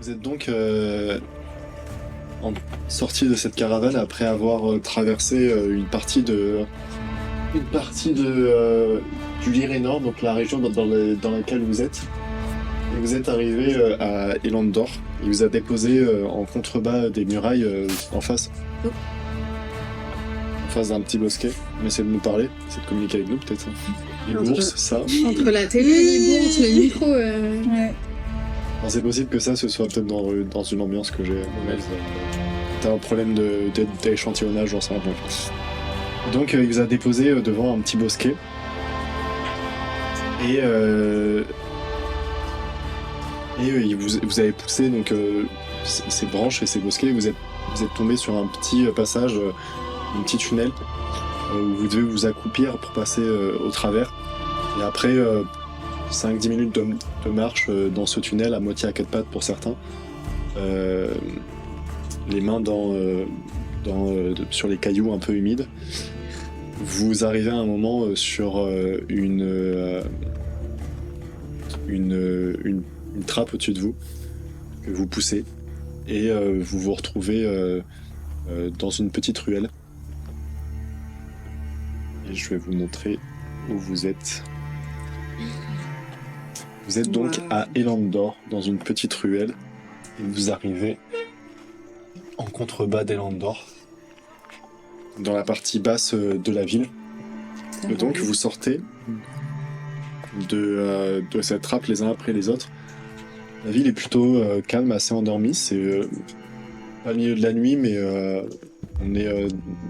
Vous êtes donc sorti de cette caravane après avoir traversé une partie du Lyrénor, donc la région dans laquelle vous êtes. Et vous êtes arrivé à Elandor. Il vous a déposé en contrebas des murailles en face. Oh. En face d'un petit bosquet. Mais c'est de nous parler, c'est de communiquer avec nous peut-être. Les bourses, ça. Entre la télé, les bourses, le micro. Ouais. Alors, c'est possible que ça ce soit peut-être dans une ambiance que j'ai. T'as un problème d'échantillonnage, j'en sais rien. Donc il vous a déposé devant un petit bosquet. Et vous avez poussé donc ces branches et ces bosquets. Vous êtes tombé sur un petit passage, un petit tunnel où vous devez vous accroupir pour passer au travers. Et après 5-10 minutes de marche dans ce tunnel, à moitié à quatre pattes pour certains, les mains sur les cailloux un peu humides, vous arrivez à un moment sur une trappe au-dessus de vous que vous poussez et vous vous retrouvez dans une petite ruelle. Et je vais vous montrer où vous êtes. Vous êtes donc à Elandor, dans une petite ruelle, et vous arrivez en contrebas d'Elandor, dans la partie basse de la ville. Et donc vous sortez de cette trappe les uns après les autres. La ville est plutôt calme, assez endormie. C'est pas le milieu de la nuit, mais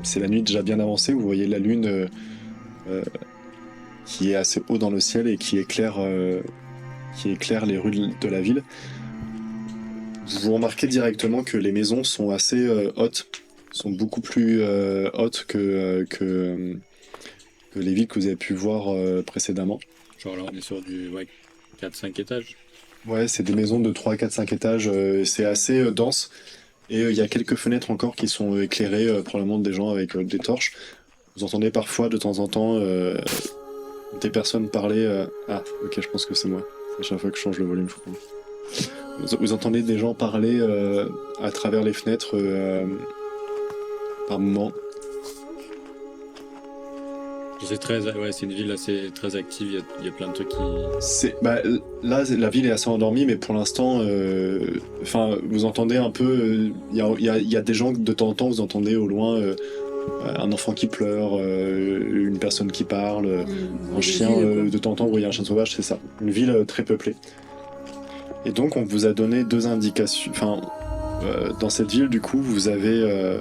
c'est la nuit déjà bien avancée. Vous voyez la lune qui est assez haut dans le ciel et qui éclaire les rues de la ville. Vous remarquez directement que les maisons sont assez hautes, sont beaucoup plus hautes que les villes que vous avez pu voir précédemment. Genre là on est sur du 4-5 étages. Ouais, c'est des maisons de 3, 4, 5 étages, c'est assez dense. Et il y a quelques fenêtres encore qui sont éclairées, probablement des gens avec des torches. Vous entendez parfois de temps en temps des personnes parler. Ah, ok, je pense que c'est moi. À chaque fois que je change le volume, je crois. Vous entendez des gens parler à travers les fenêtres par moments. C'est une ville assez très active, il y a plein de trucs qui... Là, la ville est assez endormie, mais pour l'instant, vous entendez un peu... Il y a des gens, de temps en temps, vous entendez au loin un enfant qui pleure, une personne qui parle, un chien, de temps en temps, vous voyez un chien sauvage, c'est ça. Une ville très peuplée. Et donc, on vous a donné 2 indications... dans cette ville, du coup, vous avez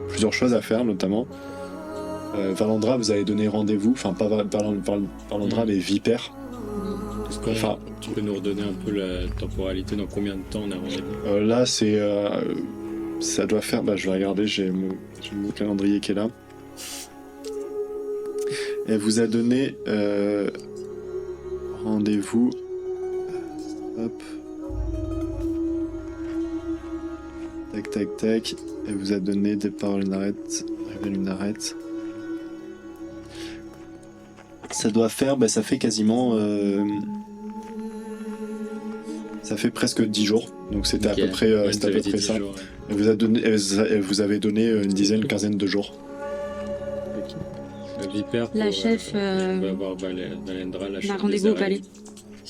plusieurs choses à faire, notamment... Valandra vous avez donné rendez-vous, enfin pas Valandra mais Vipère. Tu peux nous redonner un peu la temporalité, dans combien de temps on a rendez-vous? Là c'est... ça doit faire... je vais regarder, j'ai mon calendrier qui est là. Elle vous a donné rendez-vous... Hop. Tac. Elle vous a donné départ à Lunarette, arrivée à Lunarette. Ça doit faire, ça fait quasiment... ça fait presque 10 jours, donc c'était à peu près, ça. Jours, ouais. Elle vous avait donné une quinzaine de jours. Vipère, la chef on va avoir Valendra, la chef. a rendez-vous au palais.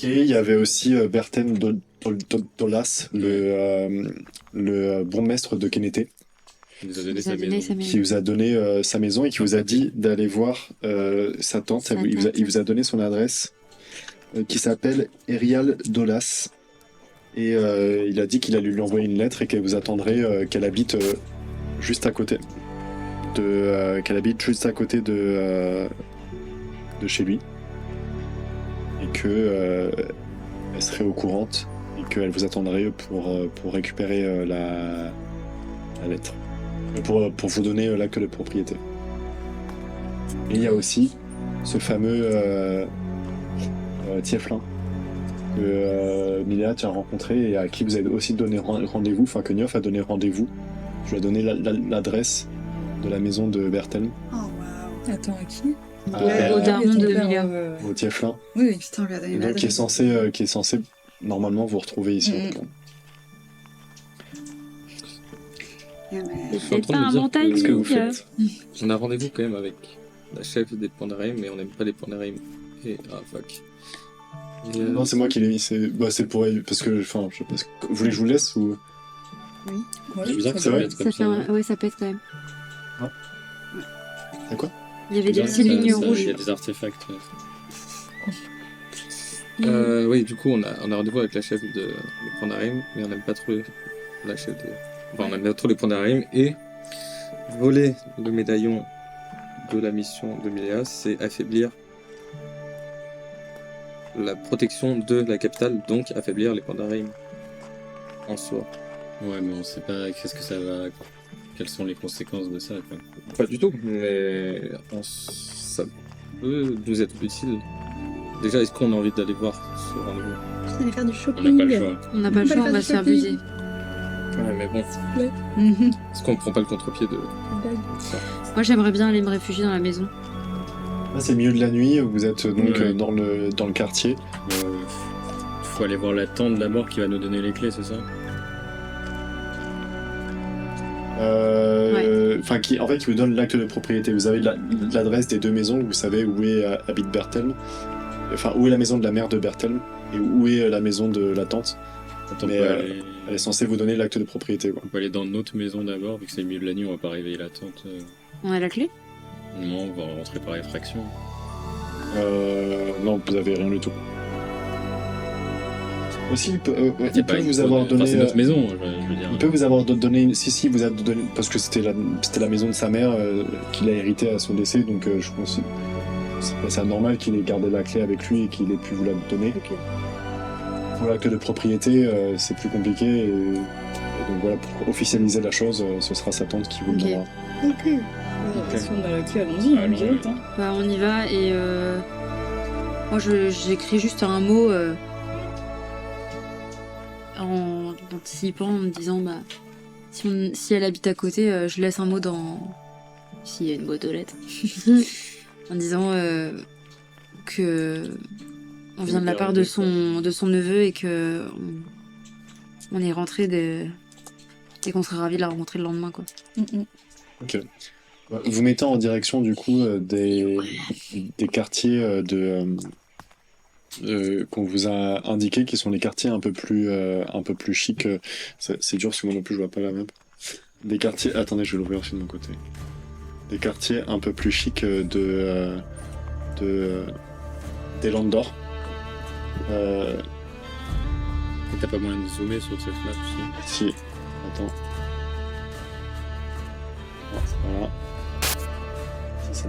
Et il y avait aussi Berthen Dolas, le bourgmestre de Kenété, Qui nous a donné sa maison. qui vous a donné sa maison et qui vous a dit d'aller voir sa tante. Il vous a donné son adresse qui s'appelle Erial Dolas. Et il a dit qu'il allait lui envoyer une lettre et qu'elle vous attendrait, qu'elle habite juste à côté de chez lui. Et que elle serait au courant et qu'elle vous attendrait pour récupérer la lettre. Pour vous donner l'acte de propriété. Et il y a aussi ce fameux Tieflin que Miléa tu as rencontré et à qui vous avez aussi donné rendez-vous, enfin que Niof a donné rendez-vous. Je lui ai donné l'adresse de la maison de Berthen. Oh waouh. Attends, à qui? Au daron de Milia. Au Tieflin. Oui, putain, regardez. Et donc qui est censé normalement vous retrouver ici. En tout cas. C'est pas un bon Qu'est-ce que vous timing. faites? On a rendez-vous quand même avec la chef des Pandaren, mais on n'aime pas les Pandaren. Et fuck. Et, Non, c'est moi qui l'ai mis. C'est pour elle. Parce que, enfin, je sais pas. Vous voulez que je vous laisse ou. c'est bizarre que ça vrai. va être comme ça. Ouais, ça pète quand même. C'est quoi? Il y avait des Ça- petites lignes ça- rouges. Il y a des artefacts. Oui, du coup, on a rendez-vous avec la chef de Pandaren, mais on n'aime pas trop la chef de. Enfin, on aime pas trop les Pandaren, et voler le médaillon de la mission de Miléa, c'est affaiblir la protection de la capitale, donc affaiblir les Pandaren en soi. Ouais, mais on sait pas qu'est-ce que ça va. Quelles sont les conséquences de ça, quoi. Pas du tout, mais ça peut nous être utile. Déjà, est-ce qu'on a envie d'aller voir ce rendez-vous? Vous allez faire du On shopping. n'a pas le choix. On n'a pas le choix, on va se faire buser. Ouais, mais bon, est-ce qu'on prend pas le contre-pied de ça? Moi, j'aimerais bien aller me réfugier dans la maison. Là, c'est le milieu de la nuit. Vous êtes donc Ouais. dans le quartier. Faut aller voir la tante d'abord qui va nous donner les clés, c'est ça? Enfin, en fait, qui vous donne l'acte de propriété. Vous avez l'adresse des deux maisons. Vous savez où habite Berthelm. Enfin, où est la maison de la mère de Berthelm et où est la maison de la tante. Attends, Mais, Elle est censée vous donner l'acte de propriété. Quoi. on peut aller dans notre maison d'abord, vu que c'est le milieu de la nuit, on va pas réveiller la tante. On a la clé? Non, on va rentrer par effraction. Non, vous avez rien du tout. Aussi, il peut pas une vous faute, avoir enfin, donné. c'est notre maison, je veux dire. Il peut vous avoir donné. Si, vous a donné. Parce que c'était la maison de sa mère qu'il a hérité à son décès, donc je pense que c'est anormal qu'il ait gardé la clé avec lui et qu'il ait pu vous la donner. Pour l'acte de propriété, c'est plus compliqué. Et donc voilà, pour officialiser la chose, ce sera sa tante qui vous le Ok. donnera. Si on a la clé, allons-y, Allons, direct. Hein. Bah, on y va et moi j'écris juste un mot en anticipant, en me disant bah si elle habite à côté, je laisse un mot dans s'il y a une boîte aux lettres en disant que on vient de la part de son neveu et que on est rentré et qu'on serait ravis de la rencontrer le lendemain quoi. Ok. Vous mettez en direction du coup des quartiers qu'on vous a indiqués, qui sont les quartiers un peu plus chics. C'est dur parce que moi non plus je vois pas la même. Des quartiers. Attendez, je vais l'ouvrir aussi de mon côté. Des quartiers un peu plus chics des Landes d'Or. T'as pas moyen de zoomer sur cette map aussi? Si. Attends. Voilà. C'est ça.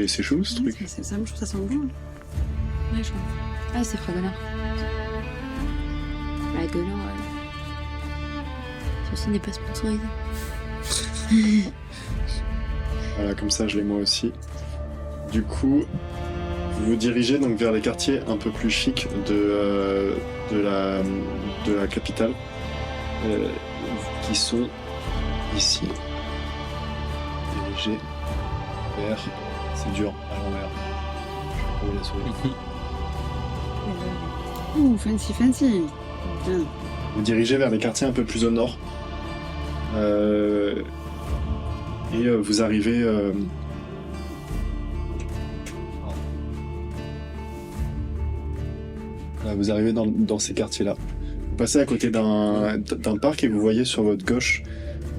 C'est chou ce truc. C'est ça, je trouve ça sent bon. Ouais, je crois. Ah, c'est Fragonard. Fragonard, ouais. Ceci n'est pas sponsorisé. Voilà, comme ça je l'ai moi aussi. Du coup, vous vous dirigez donc vers les quartiers un peu plus chics de la capitale, qui sont ici. Dirigés vers. C'est dur, à l'envers. Je vais la souris. Ouh, fancy. Bien. Vous dirigez vers les quartiers un peu plus au nord. Et vous arrivez. Voilà, vous arrivez dans ces quartiers-là. Vous passez à côté d'un parc et vous voyez sur votre gauche,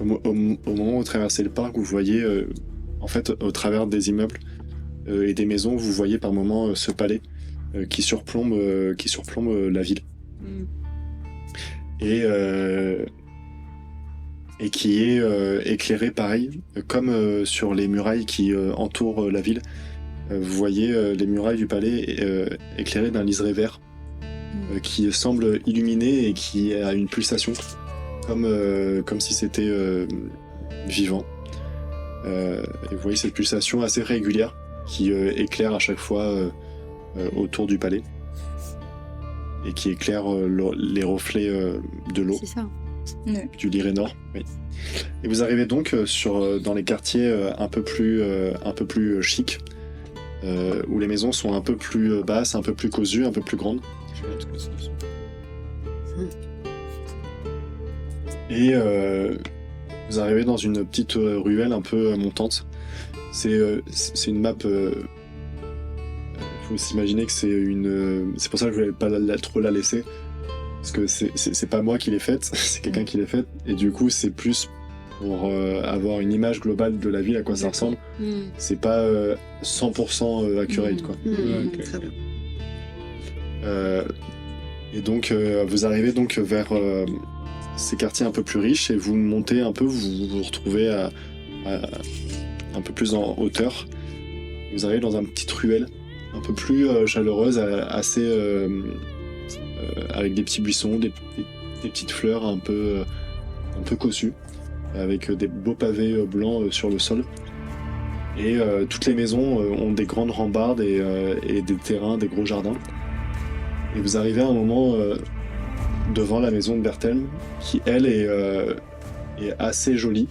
au moment où vous traversez le parc, vous voyez, en fait, au travers des immeubles et des maisons, vous voyez par moments ce palais qui surplombe la ville. Et qui est éclairé pareil, comme sur les murailles qui entourent la ville. Vous voyez les murailles du palais éclairées d'un liseré vert qui semble illuminé et qui a une pulsation, comme si c'était vivant. Et vous voyez cette pulsation assez régulière qui éclaire à chaque fois autour du palais et qui éclaire les reflets de l'eau. C'est ça. Du Lyrénor, oui. Et vous arrivez donc dans les quartiers un peu plus chics, où les maisons sont un peu plus basses, un peu plus cousues, un peu plus grandes. Et vous arrivez dans une petite ruelle un peu montante. C'est une map. Faut s'imaginer que c'est une. C'est pour ça que je voulais pas trop la laisser. Parce que c'est pas moi qui l'ai faite, c'est quelqu'un qui l'a faite. Et du coup, c'est plus pour avoir une image globale de la ville, à quoi ça ressemble. C'est pas 100% accurate, quoi. Ok. Très bien. Et donc, vous arrivez donc vers ces quartiers un peu plus riches et vous montez un peu, vous vous retrouvez un peu plus en hauteur. Vous arrivez dans une petite ruelle un peu plus chaleureuse, assez avec des petits buissons, des petites fleurs un peu cossues, avec des beaux pavés blancs sur le sol. Et toutes les maisons ont des grandes rambardes et des terrains, des gros jardins. Et vous arrivez à un moment devant la maison de Berthelm, qui elle est assez jolie,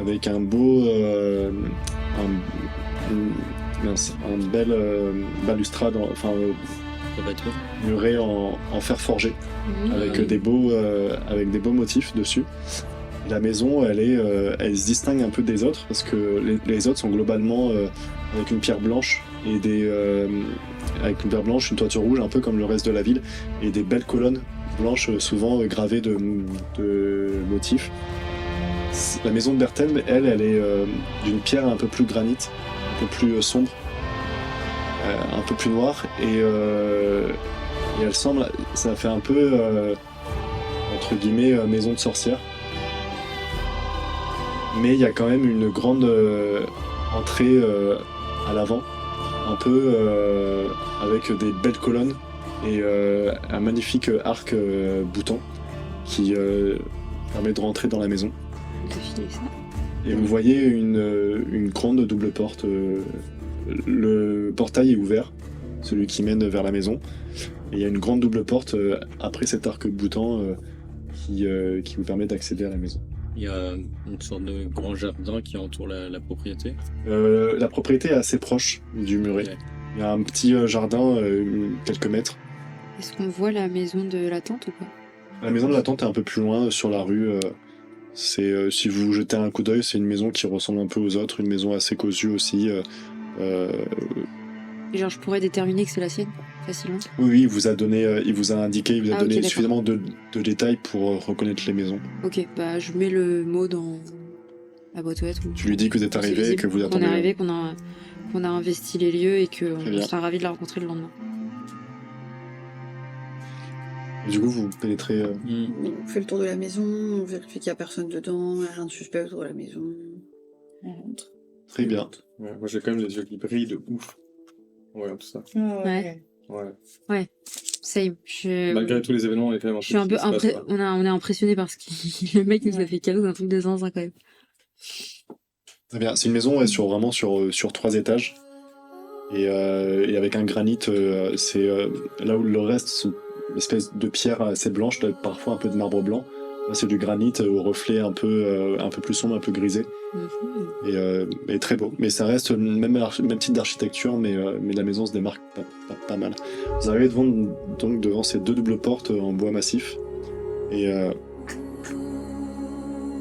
avec un beau, un bel balustrade, muré en fer forgé, avec des beaux motifs dessus. Et la maison, elle se distingue un peu des autres parce que les autres sont globalement avec une pierre blanche et avec une pierre blanche, une toiture rouge, un peu comme le reste de la ville, et des belles colonnes blanches, souvent gravées de motifs. La maison de Berthelm, elle est d'une pierre un peu plus granite, un peu plus sombre, un peu plus noire, et elle semble, ça fait un peu entre guillemets maison de sorcière. Mais il y a quand même une grande entrée à l'avant, un peu avec des belles colonnes et un magnifique arc boutant qui permet de rentrer dans la maison. Et vous voyez une grande double porte. Le portail est ouvert, celui qui mène vers la maison. Et il y a une grande double porte après cet arc boutant qui vous permet d'accéder à la maison. Il y a une sorte de grand jardin qui entoure la propriété. La propriété est assez proche du muret. Ouais. Il y a un petit jardin, quelques mètres. Est-ce qu'on voit la maison de la tante ou pas? La maison de la tante est un peu plus loin, sur la rue. Si vous jetez un coup d'œil, c'est une maison qui ressemble un peu aux autres, une maison assez cossue aussi. Et genre, je pourrais déterminer que c'est la sienne, facilement. Oui, il vous a donné, il vous a indiqué, il vous a Ah, donné ok, d'accord. suffisamment de détails pour reconnaître les maisons. Ok, bah je mets le mot dans la boîte aux lettres. Tu lui dis que vous êtes arrivé et que vous qu'on attendez. est arrivé, qu'on a investi les lieux et qu'on Très bien. sera ravis de la rencontrer le lendemain. Et du coup, vous pénétrez. On fait le tour de la maison, on vérifie qu'il n'y a personne dedans, il n'y a rien de suspect autour de la maison. On rentre. Très bien. Ouais, moi j'ai quand même les yeux qui brillent de ouf. Ouais, tout ça. Ouais. Ouais. Same. Malgré tous les événements, il y a quand même un Je suis un peu on est impressionné par ce que le mec nous a fait cadeau d'un truc de zinzin quand même. Très bien. C'est une maison vraiment sur 3 étages. Et avec un granit, c'est là où le reste, c'est une espèce de pierre assez blanche, parfois un peu de marbre blanc. Là, c'est du granit au reflet un peu plus sombre, un peu grisé. Et très beau. Mais ça reste même type d'architecture, mais la maison se démarque pas mal. Vous arrivez donc devant ces 2 doubles portes en bois massif. Et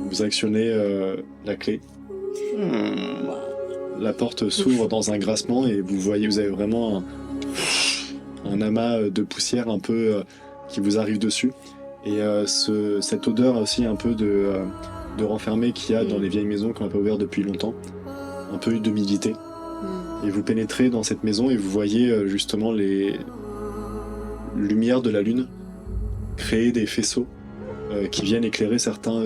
vous actionnez la clé. La porte s'ouvre dans un grincement et vous avez vraiment un amas de poussière un peu qui vous arrive dessus. Et cette odeur aussi un peu de renfermé qu'il y a dans les vieilles maisons qu'on n'a pas ouvert depuis longtemps. Un peu d'humidité. Et vous pénétrez dans cette maison et vous voyez justement les lumières de la lune créer des faisceaux qui viennent éclairer certains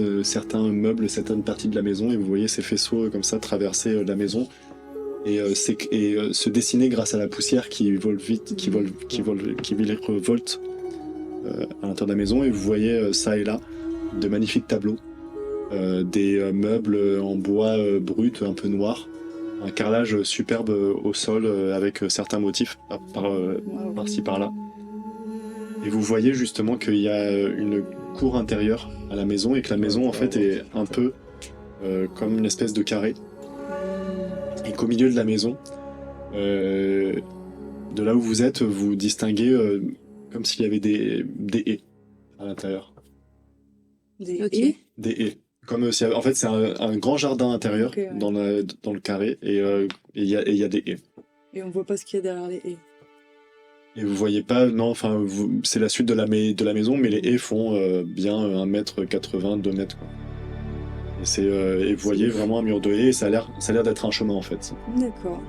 meubles, certaines parties de la maison, et vous voyez ces faisceaux comme ça traverser la maison et se dessiner grâce à la poussière qui vole vite, qui revolte à l'intérieur de la maison, et vous voyez ça et là de magnifiques tableaux, des meubles en bois brut un peu noir, un carrelage superbe au sol avec certains motifs par-ci par-là. Et vous voyez justement qu'il y a une cour intérieure à la maison et que la maison en fait est un peu comme une espèce de carré. Et qu'au milieu de la maison, de là où vous êtes, vous distinguez comme s'il y avait des haies à l'intérieur. Des Ok. haies. Des haies. Comme en fait, c'est un grand jardin intérieur Ok, ouais. dans le carré et il y a des haies. Et on voit pas ce qu'il y a derrière les haies. Et vous voyez pas, non, enfin, c'est la suite de la maison, mais les haies font bien 1,80 m, 2 mètres, quoi. Et vous voyez ouf. vraiment un mur de haies, et ça a l'air d'être un chemin, en fait. D'accord.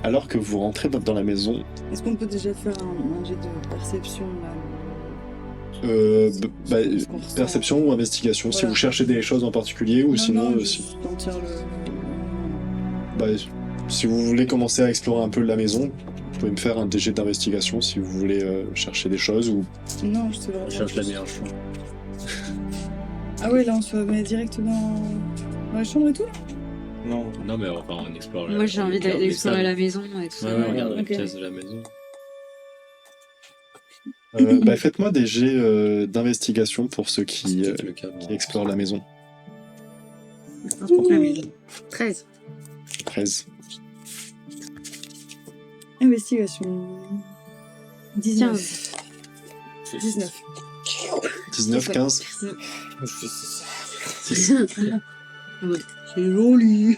Alors que vous rentrez dans la maison, Est-ce qu'on peut déjà faire un jet de perception là ce qu'on ressent. perception ou investigation, si Voilà. vous cherchez des choses en particulier, ou Non, sinon, non, si, juste sentir bah, si vous voulez commencer à explorer un peu la maison, vous pouvez me faire un jet d'investigation si vous voulez chercher des choses, ou Non, c'est vraiment. On cherche la juste- meilleure chambre. Ah ouais, là on se met direct dans la chambre et tout là. Non. Non, mais enfin, on explore. Moi, j'ai envie regarde d'explorer les la salles. maison et tout ça. Ouais, ouais, regarde les Ok. pièces de la maison. faites-moi des jets d'investigation pour ceux C'est qui peut-être le cas. explorent la maison. 13. 13. Investigation. 19. 19. 19, 15, C'est joli.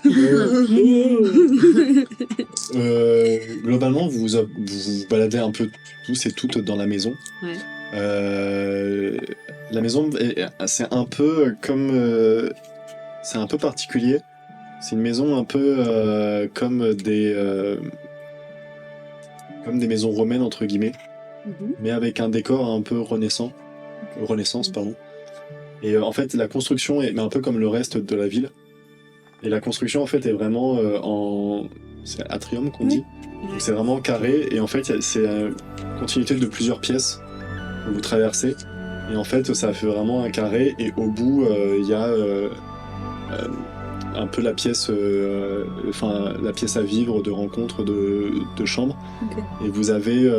Globalement, vous vous baladez un peu tous et toutes dans la maison. Ouais. La maison, c'est un peu comme... c'est un peu particulier. C'est une maison un peu comme des maisons romaines, entre guillemets, mais avec un décor un peu renaissance, pardon. Et en fait, la construction est un peu comme le reste de la ville. Et la construction, en fait, est vraiment c'est atrium qu'on dit. Donc, c'est vraiment carré. Et en fait, c'est une continuité de plusieurs pièces que vous traversez. Et en fait, ça fait vraiment un carré. Et au bout, il y a un peu la pièce à vivre, de rencontre, de chambre. Ok. Et vous avez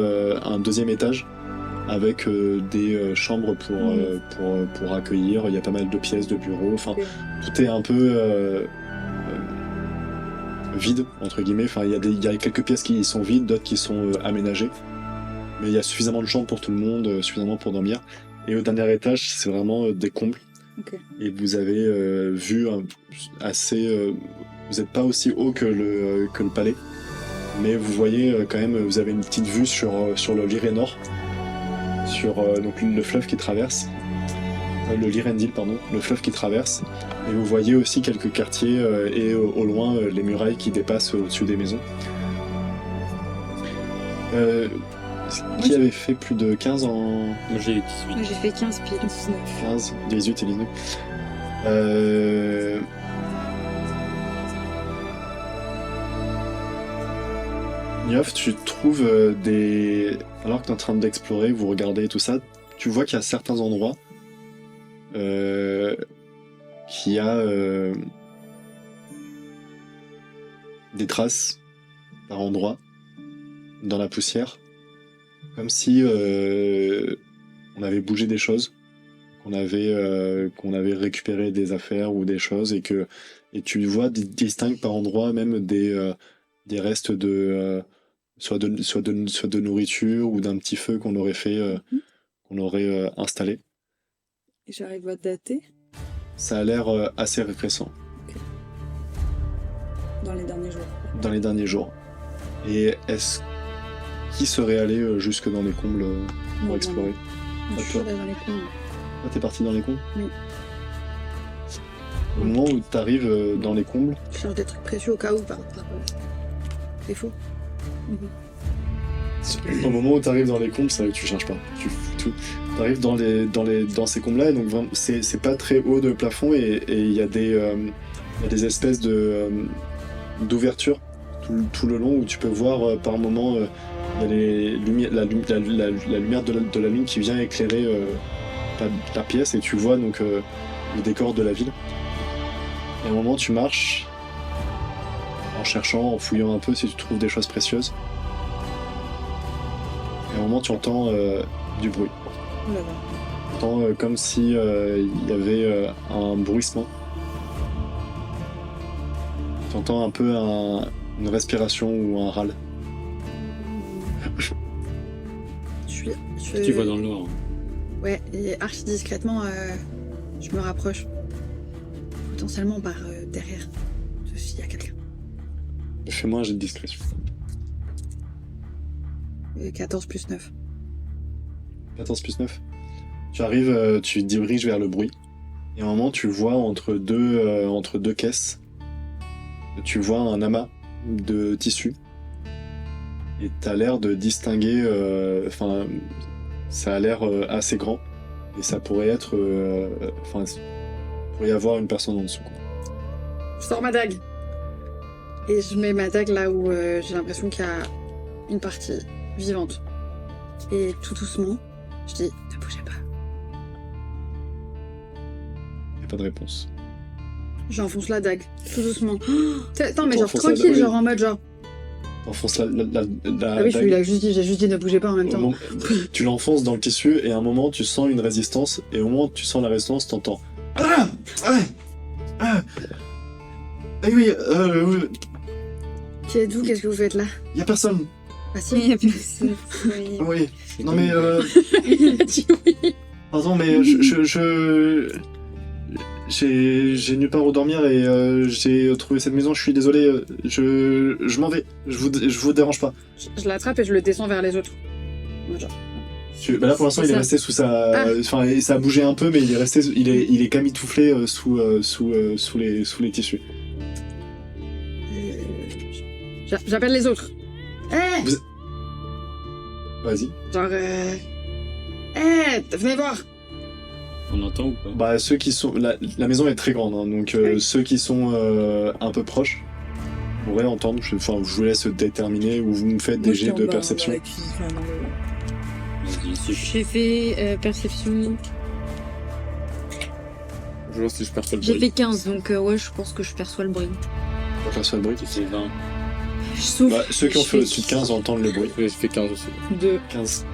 un deuxième étage avec des chambres pour accueillir. Il y a pas mal de pièces, de bureaux. Enfin, Ok. tout est un peu vide, entre guillemets. Enfin, il y a quelques pièces qui sont vides, d'autres qui sont aménagées. Mais il y a suffisamment de chambres pour tout le monde, suffisamment pour dormir. Et au dernier étage, c'est vraiment des combles. Ok. Et vous avez vu assez... vous n'êtes pas aussi haut que le palais. Mais vous voyez quand même, vous avez une petite vue sur le Lyrénor. Sur donc le fleuve qui traverse. Le Lyrendil, pardon. Le fleuve qui traverse. Et vous voyez aussi quelques quartiers et au loin les murailles qui dépassent au-dessus des maisons. Qui avait fait plus de 15 en... Moi, j'ai 18. Moi, j'ai fait 15 piles. 19. 15, 18 et 19. Niof, tu trouves des... Alors que tu es en train d'explorer, vous regardez tout ça, tu vois qu'il y a certains endroits qui a des traces par endroits dans la poussière, comme si on avait bougé des choses, qu'on avait récupéré des affaires ou des choses, et tu vois distingues par endroits même des restes de soit de nourriture ou d'un petit feu qu'on aurait fait qu'on aurait installé. Et j'arrive à dater Ça a l'air assez récent dans les derniers jours. dans les derniers jours. Et qui serait allé jusque dans les combles pour Non, explorer? non. Je suis Toi. sûre dans les combles. Ah, t'es parti dans les combles? Oui. Au moment où t'arrives dans les combles, Je cherche des trucs précieux au cas où par défaut. au moment où t'arrives dans les combles, c'est vrai que tu cherches pas, tu fous tout. T'arrives dans ces combles-là, et donc vraiment, c'est pas très haut de plafond, et il y a des espèces d'ouvertures tout le long où tu peux voir par moment il y a la lumière de la lune qui vient éclairer la pièce, et tu vois donc le décor de la ville. Et à un moment, tu marches en cherchant, en fouillant un peu si tu trouves des choses précieuses. Et à un moment, tu entends du bruit. Oh là là. Tu entends comme si il y avait un bruissement. Tu entends un peu une respiration ou un râle. Je Tu vois dans le noir. Ouais, et archi discrètement, je me rapproche. Potentiellement par derrière. S'il y a quelqu'un. Fais-moi un jet de discrétion. 14 plus 9. 14 plus 9. Tu arrives, tu te diriges vers le bruit. Et à un moment, tu vois entre deux caisses, tu vois un amas de tissu. Et t'as l'air de distinguer... Enfin, ça a l'air assez grand. Et ça pourrait être... Enfin, il pourrait y avoir une personne en dessous, quoi. Je sors ma dague. Et je mets ma dague là où j'ai l'impression qu'il y a une partie vivante. Et tout doucement, je dis, ne bougez pas. Y a pas de réponse. J'enfonce la dague, tout doucement. Attends, mais genre T'enfonces la tranquille, dague, genre en mode genre... T'enfonces la Ah oui, dague. j'ai juste dit ne bougez pas en même temps. Tu l'enfonces dans le tissu et à un moment tu sens une résistance et au moment où tu sens la résistance t'entends ah oui Qui êtes-vous? Qu'est-ce que vous faites là? y a personne Ah si. Il y a personne. oui non mais Il a dit oui. pardon mais j'ai nulle part où dormir et j'ai trouvé cette maison, je suis désolé, je m'en vais, je vous dérange pas. Je l'attrape et je le descends vers les autres. Genre. Bah là pour l'instant C'est il est ça. resté sous sa... Enfin ça a bougé un peu mais il est resté, il est camitouflé sous les tissus. J'appelle les autres. Eh Vas-y. Genre venez voir. On entend ou pas? Bah ceux qui sont... La maison est très grande, hein, donc Oui. ceux qui sont un peu proches pourraient entendre. Enfin, je vous laisse déterminer ou vous me faites des jets de perception. Vas-y, si je- J'ai fait perception. Je vois si je perçois le J'ai bruit. fait 15, donc ouais, je pense que je perçois le bruit. On perçoit le bruit. C'est 20. Je souffle. Bah, ceux qui ont Je fait fais- au-dessus de 15 entendent le bruit. Oui, je fais 15 aussi. 2. 15.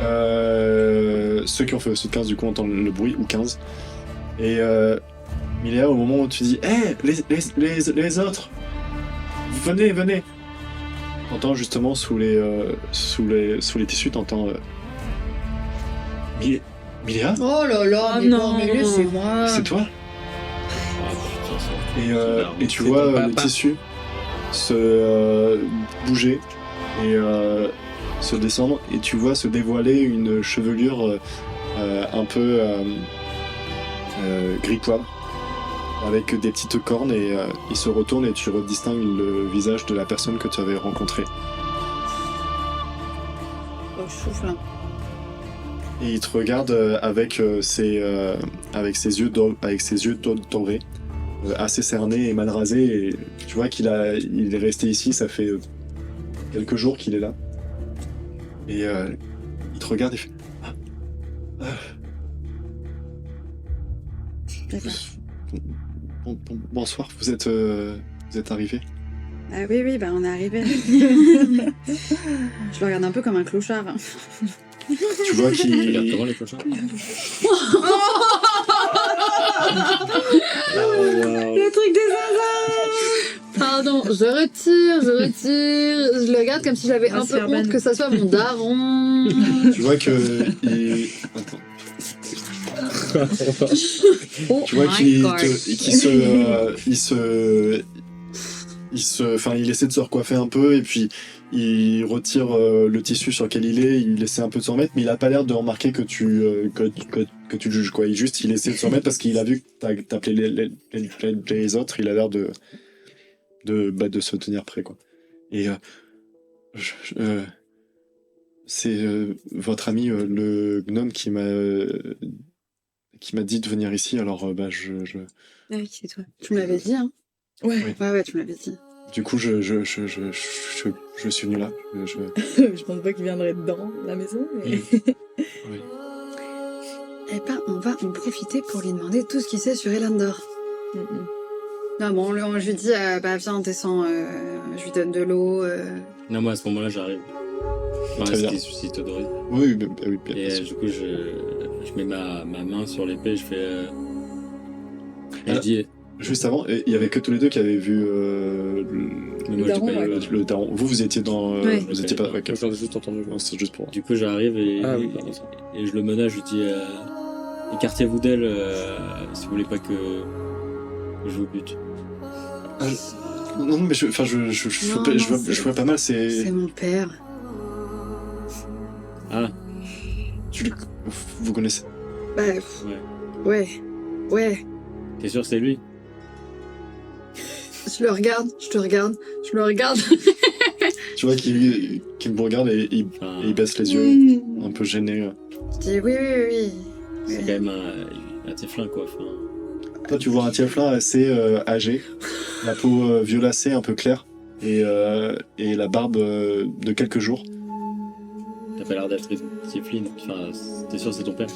Ceux qui ont fait au-dessus de 15 du coup entendent le bruit, ou 15. Et Miléa, au moment où tu dis hé, les autres, venez. T'entends justement sous les tissus, t'entends Miléa, Oh là là, Oh mais non. non, mais laissez-moi. c'est toi? Ah putain, ça. Et tu C'est vois ton le papa. tissu se bouger et se descendre, et tu vois se dévoiler une chevelure un peu gris poivre avec des petites cornes, et il se retourne et tu redistingues le visage de la personne que tu avais rencontrée. Oh, je souffle. Hein. Et il te regarde avec ses yeux dorés, assez cernés et mal rasés, et tu vois il est resté ici, ça fait quelques jours qu'il est là. Et il te regarde et fait D'accord. Bonsoir, vous êtes arrivé? Ah oui, bah on est arrivé. Je le regarde un peu comme un clochard. Tu vois Tu regardes qu'il comment les clochards? Le truc des zinzins. Pardon, je retire. Je le regarde comme si j'avais un Merci, peu Urban. honte que ça soit mon daron. tu vois que il... Attends. Oh Tu vois my qu'il God. il essaie de se recoiffer un peu, et puis il retire le tissu sur lequel il essaie un peu de s'en remettre, mais il a pas l'air de remarquer que tu le juges, quoi. Il essaie de s'en remettre parce qu'il a vu que t'appelais les autres, il a l'air de se tenir prêt, quoi. Et c'est votre ami le gnome qui m'a dit de venir ici, alors Ah oui, c'est toi. Tu me l'avais dit, hein? Ouais. Ouais, tu me l'avais dit. du coup je suis venu là. Je pense pas qu'il viendrait dans la maison, mais... Oui. Eh ben, on va en profiter pour lui demander tout ce qu'il sait sur Elandor. Non, bon, je lui dis, bah viens, descends, je lui donne de l'eau. Non, moi à ce moment-là j'arrive. Enfin, Très bien. si t'autorise. Oui, oui, bien Et sûr. du coup je mets ma main sur l'épée, je fais. Et Alors- je dis Juste avant, il y avait que tous les deux qui avaient vu Mais moi, j'ai daron, pas eu, ouais. le daron. Vous étiez dans. Ouais. Vous étiez pas. Ok. Moi, j'en ai juste entendu. Non, c'est juste pour. Du coup, j'arrive Ah oui, pardon. et je le menace, je lui dis écartez-vous d'elle si vous voulez pas que je vous bute. Non, mais je vois pas mal. C'est mon père. Ah, Vous connaissez. Bah, ouais. ouais. T'es sûr que c'est lui? Je le regarde, je te regarde, je le regarde. Tu vois qu'il me regarde et Enfin, il baisse les yeux, Mm. un peu gêné. Je dis oui. c'est quand même un tieflin, quoi. Enfin, Toi, tu vois un tieflin assez âgé, la peau violacée, un peu claire, et la barbe de quelques jours. t'as pas l'air d'être une tieflin. Enfin, t'es sûr que c'est ton père?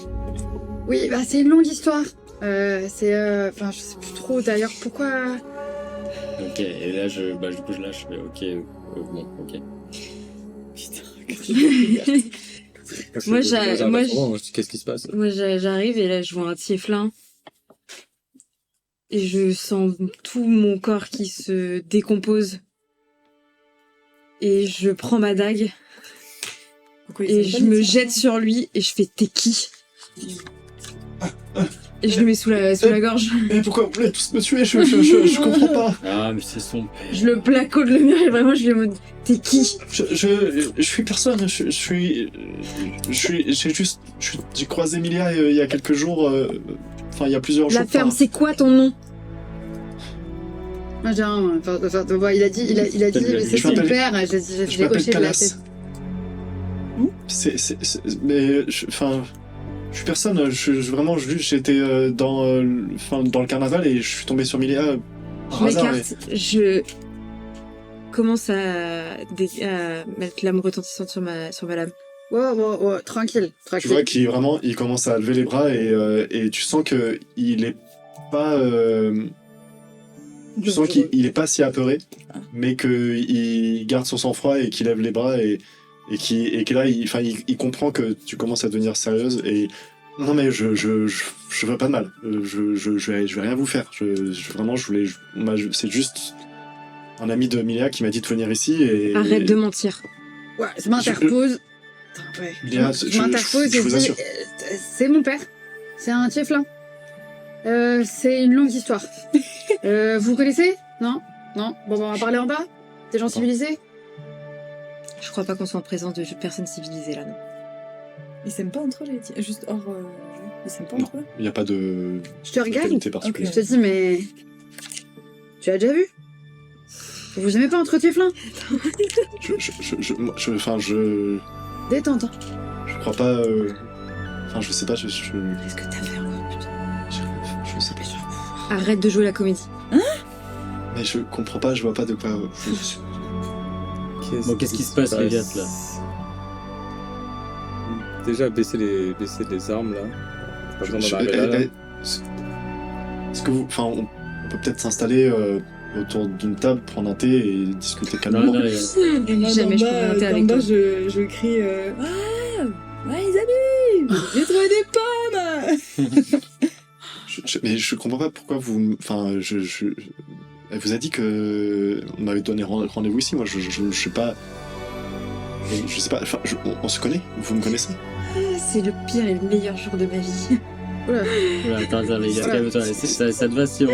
Oui, bah c'est une longue histoire. Enfin, je sais plus trop d'ailleurs pourquoi. Ok, et là, du coup, je lâche, mais ok, bon, ok. Moi, Qu'est-ce qui se passe? Moi, j'arrive et là, je vois un tieflin. Et je sens tout mon corps qui se décompose. Et je prends ma dague Pourquoi et ils sont je pas me médecins jette sur lui et je fais t'es qui? Et je le mets sous la gorge. Mais pourquoi vous voulez tous me tuer? Je comprends pas. Ah, mais c'est son père. Je le placode le mur et vraiment je lui demande t'es qui? Je suis personne. J'ai croisé Emilia il y a quelques jours. Enfin, il y a plusieurs jours. La ferme, c'est quoi ton nom? Moi j'ai un. Enfin, il a dit c'est Je son m'appelle- père. J'ai Je m'appelle hoché de la Calas. tête. Mais enfin, je suis personne. Vraiment, j'étais dans le carnaval et je suis tombé sur Emilia par Je hasard. m'écarte, je commence à mettre l'âme retentissante sur ma lame. Ouais, tranquille. Tu vois il commence à lever les bras et tu sens que il est pas. Tu sens qu'il est pas si apeuré, mais qu'il garde son sang-froid et qu'il lève les bras et que là, il comprend que tu commences à devenir sérieuse et non mais je veux pas de mal. Je vais rien vous faire. C'est juste un ami de Milia qui m'a dit de venir ici et. Arrête de mentir. Ouais, je m'interpose. Attends, ouais. Léa, Je m'interpose je et vous je dis assure. c'est mon père. C'est un tieflin. C'est une longue histoire. Vous connaissez? Non? Bon, on va parler en bas. Des gens civilisés? Je crois pas qu'on soit en présence de personnes civilisées là, non. Ils s'aiment pas entre eux, juste hors jeu. Ils s'aiment pas Non. entre eux. Il n'y a pas de Je te regarde. qualité particulière. Je te dis, mais. Tu as déjà vu? Vous vous aimez pas entre tieflins? Détente, hein. Je crois pas. Enfin, je sais pas. Qu'est-ce que t'as fait encore, putain? Je sais pas. Arrête de jouer la comédie. Mais je comprends pas. Je vois pas de quoi. Bon, qu'est-ce qui se passe, Léviat, là? Déjà, baisser les armes, là. Pas besoin d'en arriver là. Est-ce que vous. Enfin, on peut peut-être s'installer autour d'une table, prendre un thé et discuter calmement. Non, les gars. Et moi, Jamais je d'en pourrais bas, monter avec d'en bas, toi. je crie ouais, les amis, j'ai trouvé des pommes. Mais je comprends pas pourquoi vous. Enfin, elle vous a dit que on m'avait donné rendez-vous ici. Moi, je sais pas. Je sais pas. Enfin, on se connaît. Vous me connaissez. C'est le pire et le meilleur jour de ma vie. Ouais, attends, les gars, Ouais. calme-toi. Ça te va si on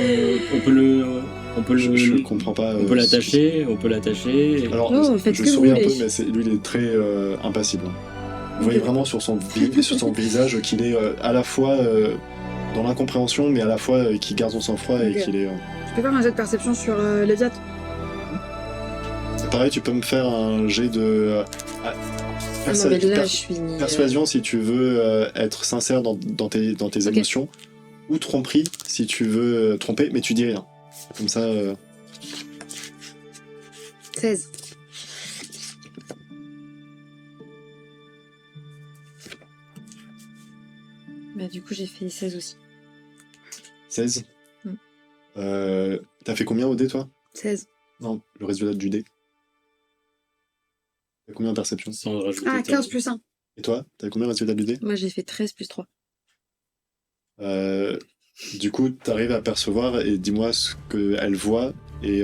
peut Je comprends pas. on peut l'attacher, Alors, Oh, faites je ce que souris vous un peu, voulez. mais lui, il est très impassible. Vous voyez vraiment sur son visage qu'il est à la fois dans l'incompréhension, mais à la fois qu'il garde son sang-froid et Ok. qu'il est. Tu peux faire un jet de perception sur Léviat? C'est pareil, tu peux me faire un jet de Ah non, mais là, je suis. persuasion si tu veux être sincère dans tes Ok. émotions, ou tromperie si tu veux tromper, mais tu dis rien. Comme ça. 16. Bah, du coup, j'ai fait 16 aussi. 16. Mm. T'as fait combien au dé, toi? 16. Non, le résultat du dé. T'as combien en perception? sans rajouter. Ah, 15 plus 1. Et toi? T'as combien le résultat du dé? Moi, j'ai fait 13 plus 3. Du coup, t'arrives à percevoir et dis-moi ce qu'elle voit et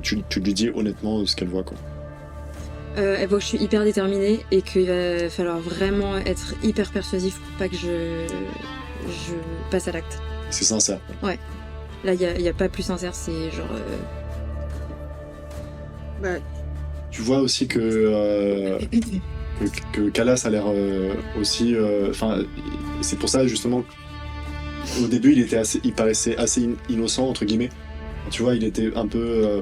tu lui dis honnêtement ce qu'elle voit, quoi. Elle voit que je suis hyper déterminée et qu'il va falloir vraiment être hyper persuasif pour pas que je passe à l'acte. C'est sincère. Là, il y a pas plus sincère, c'est genre... Bah, Tu vois aussi que Calas a l'air aussi... Enfin, c'est pour ça, justement, au début, il paraissait assez innocent, entre guillemets. Tu vois, il était un peu...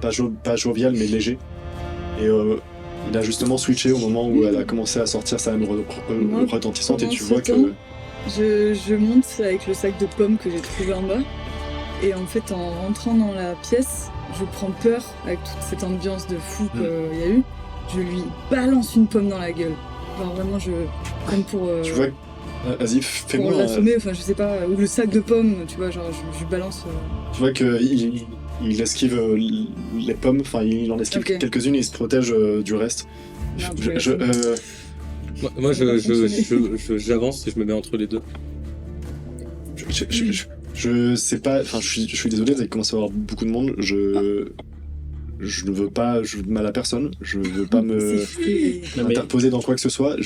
pas jovial, mais léger. Et il a justement switché au moment où elle a commencé à sortir sa lame retentissante et tu vois que... Je monte avec le sac de pommes que j'ai trouvé en bas. Et en fait, en rentrant dans la pièce, je prends peur avec toute cette ambiance de fou qu'il y a eu. Je lui balance une pomme dans la gueule. Genre vraiment, comme pour... Tu vois, vas-y, pour fais-moi... l'assommer, enfin je sais pas, ou le sac de pommes, tu vois, genre je lui balance... Tu vois qu'il esquive les pommes, enfin il en esquive Ok. quelques-unes et il se protège du reste. Merde, Moi, j'avance et je me mets entre les deux. Je sais pas, enfin je suis désolé, vous avez commencé à avoir beaucoup de monde, je ne veux pas, je veux mal à personne, je veux pas m'interposer dans quoi que ce soit,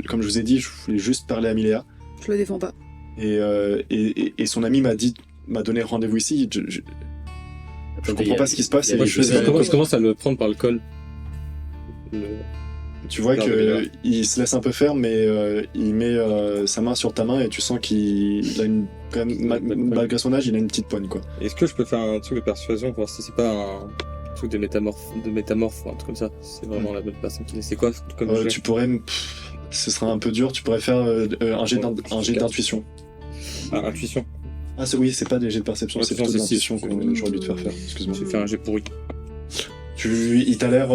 comme je vous ai dit, je voulais juste parler à Miléa, je le défends pas. et son ami m'a donné rendez-vous ici, je comprends pas ce qui se passe, et Moi, je sais je commence à le prendre par le col. Tu vois Vers le Miléa. qu'il se laisse un peu faire, mais il met sa main sur ta main et tu sens qu'il a quand même, malgré son âge, il a une petite poigne, quoi. Est-ce que je peux faire un truc de persuasion pour voir si c'est pas un truc de métamorphe ou un truc comme ça? C'est vraiment la bonne personne qui est. C'est quoi comme jet? Tu pourrais, ce sera un peu dur, tu pourrais faire un jet d'intuition. Ah, intuition. Ah oui, c'est pas des jets de perception, c'est plutôt de c'est l'intuition six. que j'aurais dû te faire faire, excuse-moi. J'ai fait un jet pourri. Il t'a l'air,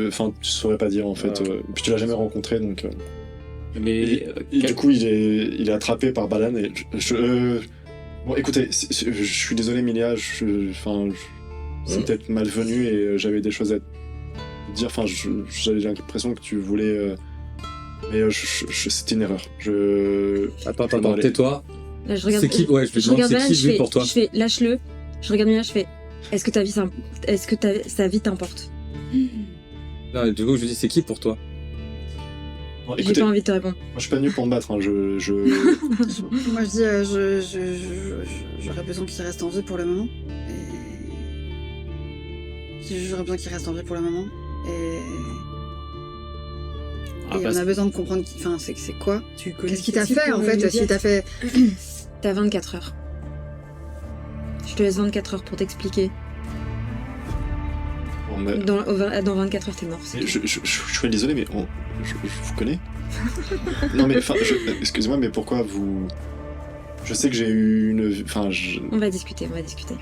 enfin, tu saurais pas dire en fait, Ah. puis tu l'as jamais rencontré donc. Mais Et du coup, il est attrapé par Balan et bon, écoutez, je suis désolé, Milia, c'est peut-être malvenu et j'avais des choses à te dire. Enfin, j'avais l'impression que tu voulais, mais c'était une erreur. Attends, parler. tais-toi. Là, je regarde... C'est qui? Ouais, je vais Je demander regarde c'est Milan, qui lui pour toi. je fais lâche-le. Je regarde Milan, je fais est-ce que sa vie t'importe? Non, du coup, je dis c'est qui pour toi? Bon, J'ai écoutez, pas moi envie de te répondre. je suis pas venu pour me battre. Hein, Moi je dis, j'aurais besoin qu'il reste en vie pour le moment. Et... J'aurais besoin qu'il reste en vie pour le moment. Et on a besoin de comprendre c'est quoi. Qu'est-ce qu'il t'a fait en fait? Si t'as fait... T'as 24 heures. Je te laisse 24 heures pour t'expliquer. Bon, mais- Dans 24 heures, t'es mort. c'est Mais tout. je suis désolé, mais je vous connais. Non mais enfin, excusez-moi, mais pourquoi vous... Je sais que j'ai eu une... Enfin, On va discuter.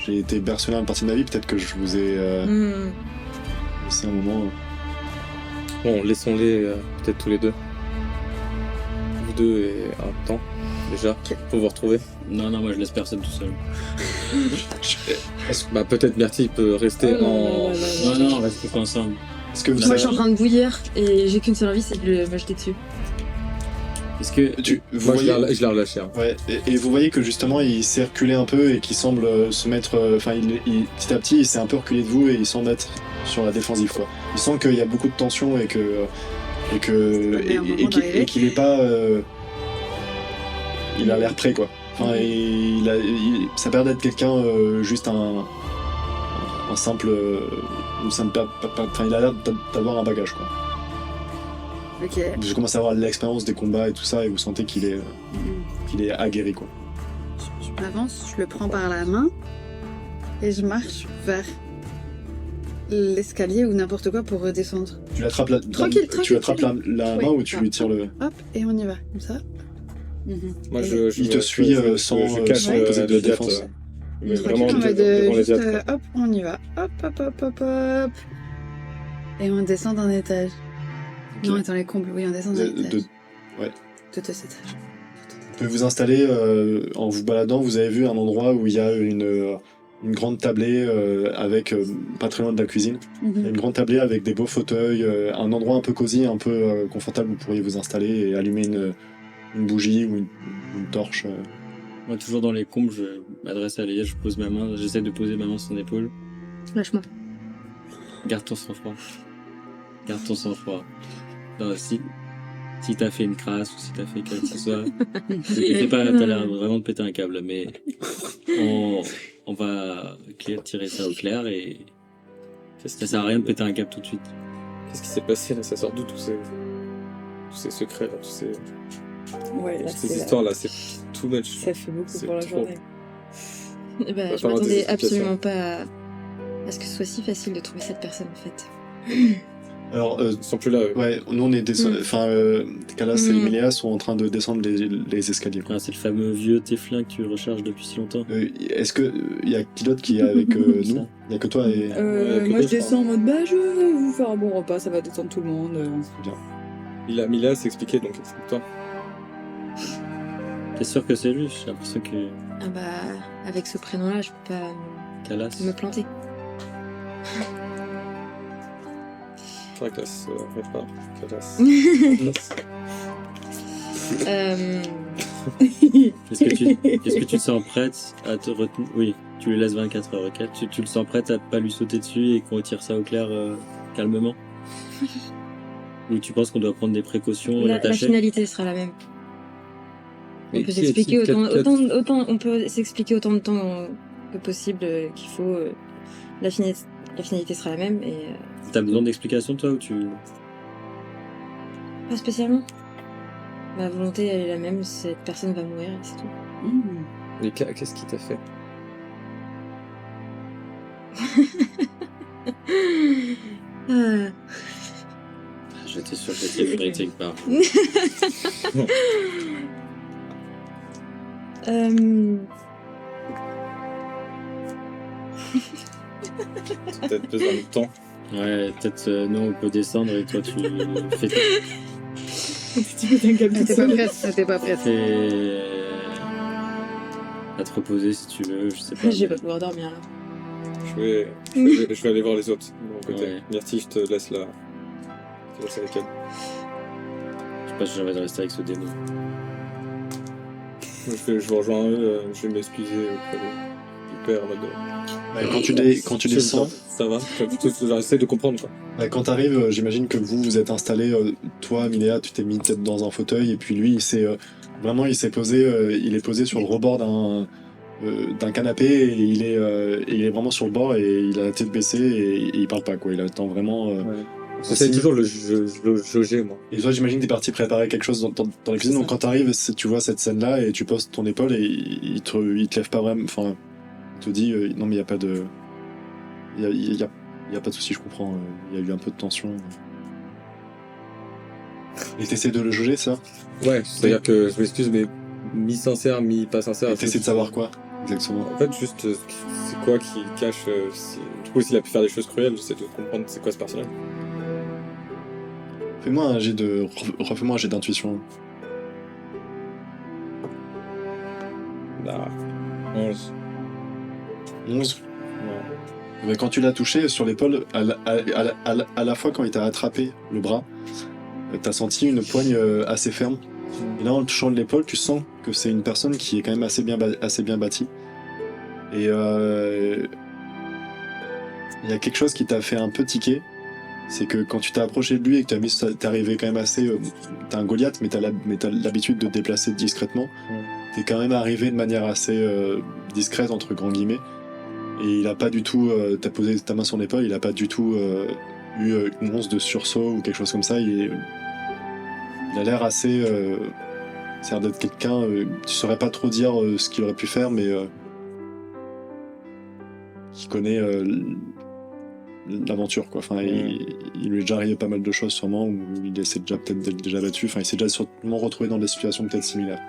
j'ai été berceau une partie de ma vie, peut-être que je vous ai... C'est un moment... Bon, laissons-les peut-être tous les deux. Vous deux et un temps, déjà, pour vous retrouver. non, moi je laisse personne tout seul. Bah, peut-être Bertie peut rester en. Non, on reste tous ensemble. Est-ce que vous Moi, je savez... suis en train de bouillir et j'ai qu'une seule envie, c'est de me jeter dessus. Est-ce que vous Moi, voyez... je l'ai relâché. Hein. Ouais, et vous voyez que justement il s'est reculé un peu et qu'il semble se mettre... Enfin, petit à petit, il s'est un peu reculé de vous et il semble être sur la défensive, quoi. Il sent qu'il y a beaucoup de tension et qu'il est pas... il a l'air prêt, quoi. Enfin, ça a l'air d'être quelqu'un, juste un simple... Enfin, il a l'air d'avoir un bagage, quoi. Ok. Vous commencez à avoir l'expérience des combats et tout ça et vous sentez qu'il est aguerri, quoi. Je m'avance, je le prends par la main et je marche vers l'escalier ou n'importe quoi pour redescendre. Tu l'attrapes la main ou tu lui tires le... Hop, et on y va, comme ça. Moi, Il te suit sans poser de défense. Mais Tranquille, vraiment, en mode, devant les juste, autres. hop, on y va. Hop, hop, hop, hop, hop. Et on descend d'un étage. Ok. Non, attends, les combles, oui, on descend d'un étage. De De 2 étages. Vous pouvez vous installer en vous baladant. Vous avez vu un endroit où il y a une grande tablée avec pas très loin de la cuisine. Il y a une grande tablée avec des beaux fauteuils, un endroit un peu cosy, un peu confortable où vous pourriez vous installer et allumer une bougie ou une torche Moi, toujours dans les combes, je m'adresse à Léa, je pose ma main, j'essaie de poser ma main sur son épaule. Lâche-moi. Garde ton sang-froid. Garde ton sang-froid. Non, si t'as fait une crasse ou si t'as fait quelque chose que ce soit, t'inquiète pas, t'as l'air vraiment de péter un câble, mais on va tirer ça au clair et ça sert à rien de péter un câble tout de suite. Qu'est-ce qui s'est passé là? Ça sort d'où tous ces secrets là, Ouais, là, toutes ces c'est histoires là, c'est too much. ça fait beaucoup C'est pour la trop. journée. Eh ben, Va je falloir des m'attendais explications. absolument pas à ce que ce soit si facile de trouver cette personne en fait. Alors, Ils sont plus là. Eux. ouais, nous on est enfin, Calas et Mm. Emilia sont en train de descendre les escaliers. Ah, c'est le fameux vieux Téflin que tu recherches depuis si longtemps. Est-ce que y a qui d'autre qui est avec nous? Il y a que toi et. Ouais, Moi, que je deux, descends en mode bah, je vais vous faire un bon repas, ça va détendre tout le monde. Bien. Mila s'est expliqué, donc explique-toi. T'es sûr que c'est lui? J'ai l'impression que Ah bah, avec ce prénom-là, je peux pas Calas. me planter. C'est vrai que là, ça arrête pas. Calas. Est-ce que tu te sens prête à te retenir? Oui, tu lui laisses 24 heures, ok? Tu le sens prête à pas lui sauter dessus et qu'on retire ça au clair calmement? Ou tu penses qu'on doit prendre des précautions et La l'attacher? finalité sera la même. Mais On peut qui s'expliquer est-il? on peut s'expliquer autant de temps que possible qu'il faut. La finalité sera la même et T'as besoin d'explications toi ou tu... pas spécialement. Ma volonté elle est la même, cette personne va mourir et c'est tout. Mais qu'est-ce qui t'a fait? J'étais sûr que c'était phonétique par... Peut-être besoin de temps. Ouais, peut-être nous on peut descendre et toi tu fais... Tu peux d'un câble T'étais tout pas seul. prête, t'étais pas prête. fais... à te reposer si tu veux, je sais pas. Je vais mais- pas pouvoir dormir là. Je vais aller voir les autres de mon côté. Ouais. Myrtille, je te laisse là. Je te laisse avec elle. Je sais pas si j'ai envie de rester avec ce démon. Je vous rejoins eux, je vais m'excuser auprès du père en mode. Ouais, quand tu Je- descends, Ça va. J'essaie de comprendre quoi. quand t'arrives, j'imagine que vous êtes installé. Toi, Minéa, tu t'es mis peut-être dans un fauteuil et puis lui, il s'est posé. Il est posé sur le rebord d'un canapé et il est vraiment sur le bord et il a la tête baissée et il parle pas quoi. Il attend vraiment. J'essaie aussi. toujours le jauger moi. Et toi, j'imagine que t'es parti préparer quelque chose dans la cuisine. C'est Donc ça. quand t'arrives, tu vois cette scène-là et tu poses ton épaule et il te lève pas vraiment. Enfin, il te dit non mais il y a pas de, il y a pas de souci, je comprends. Il y a eu un peu de tension. Et t'essaies de le jauger, ça? Ouais, c'est-à-dire que je m'excuse, mais mi-sincère, mi-pas sincère. Et t'essaies de savoir quoi exactement? En fait, juste, c'est quoi qui cache. Du coup, s'il a pu faire des choses cruelles, j'essaie de comprendre c'est quoi ce personnage. Fais-moi un jet de, refais-moi un jet d'intuition. Bah, 11. 11. Ouais. Mais quand tu l'as touché sur l'épaule, à la fois quand il t'a attrapé le bras, t'as senti une poigne assez ferme. Et là, en le touchant de l'épaule, tu sens que c'est une personne qui est quand même assez bien bâtie. Et il y a quelque chose qui t'a fait un peu tiquer. C'est que quand tu t'es approché de lui et que t'es arrivé quand même assez... t'as un Goliath, mais t'as l'habitude de te déplacer discrètement. T'es quand même arrivé de manière assez discrète, entre grands guillemets. Et il a pas du tout... t'as posé ta main sur l'épaule, il a pas du tout eu une once de sursaut ou quelque chose comme ça. Il a l'air assez... ça a l'air d'être quelqu'un... tu saurais pas trop dire ce qu'il aurait pu faire, mais... qui connaît l'aventure, quoi. Enfin, il lui est déjà arrivé pas mal de choses, sûrement, ou il s'est déjà peut-être déjà battu. Enfin, il s'est déjà sûrement retrouvé dans des situations peut-être similaires.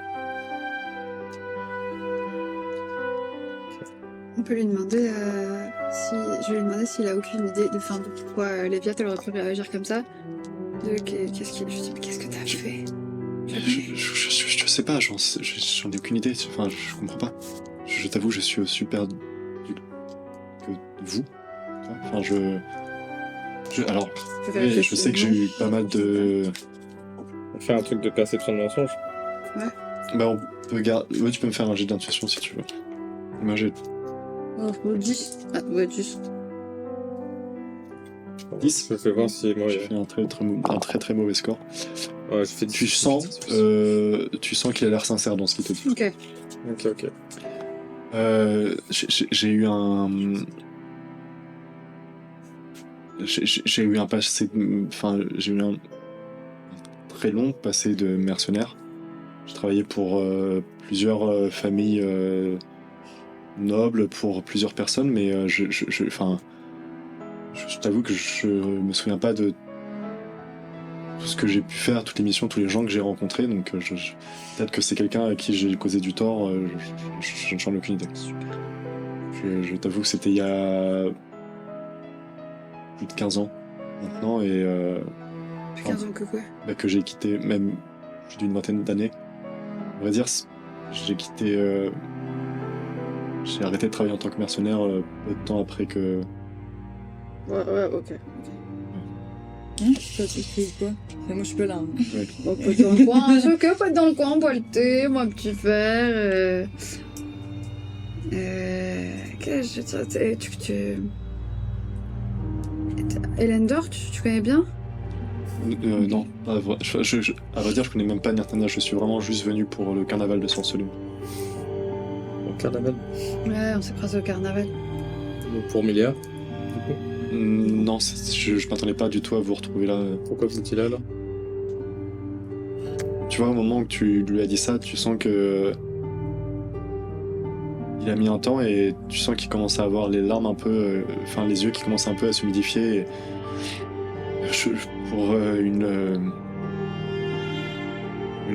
On peut lui demander je vais lui demander s'il a aucune idée de pourquoi Léviat elle aurait pu réagir comme ça. Qu'est-ce que t'as fait? Je sais pas, j'en ai aucune idée. Enfin, je comprends pas. Je t'avoue, je suis aussi perdu que vous. Enfin, alors, oui, je sais que j'ai eu pas mal de... On fait un truc de perception de mensonge. Bah, on peut garder. Ouais, tu peux me faire un jet d'intuition si tu veux. Moi, j'ai Oh, 10. Ah, ouais, 10. 10. Je fais voir si moi. J'ai fait un très très mauvais score. Ouais, je fais Tu sens qu'il a l'air sincère dans ce qu'il te dit. Ok. Ok. J'ai eu un. J'ai eu un passé. Enfin, j'ai eu un très long passé de mercenaire. J'ai travaillé pour plusieurs familles nobles, pour plusieurs personnes, mais enfin, je t'avoue que je me souviens pas de tout ce que j'ai pu faire, toutes les missions, tous les gens que j'ai rencontrés, donc peut-être que c'est quelqu'un à qui j'ai causé du tort, j'en ai aucune idée. Je t'avoue que c'était il y a plus de 15 ans maintenant, et 15 ans que quoi? bah, que j'ai quitté, même plus d'une vingtaine d'années. On va dire, j'ai quitté... j'ai arrêté de travailler en tant que mercenaire peu de temps après que... Ouais, ok. Ça, tu fais quoi? Moi, je suis pas là. Hein. Ouais. On peut être dans le coin, c'est ok, faut être dans le coin, boire le thé, moi un petit verre. Qu'est-ce que je veux dire? Elendor, tu connais bien? Non, à vrai dire, je connais même pas Nirtana, je suis vraiment juste venu pour le carnaval de Sorcelum. Au carnaval. Ouais, on s'est croisés au carnaval. Pour Milliard. Non, je m'attendais pas du tout à vous retrouver là. Pourquoi vous étiez là Tu vois, au moment où tu lui as dit ça, tu sens que... Il a mis un temps et tu sens qu'il commence à avoir les larmes un peu... Enfin, les yeux qui commencent un peu à s'humidifier. Et... Pour une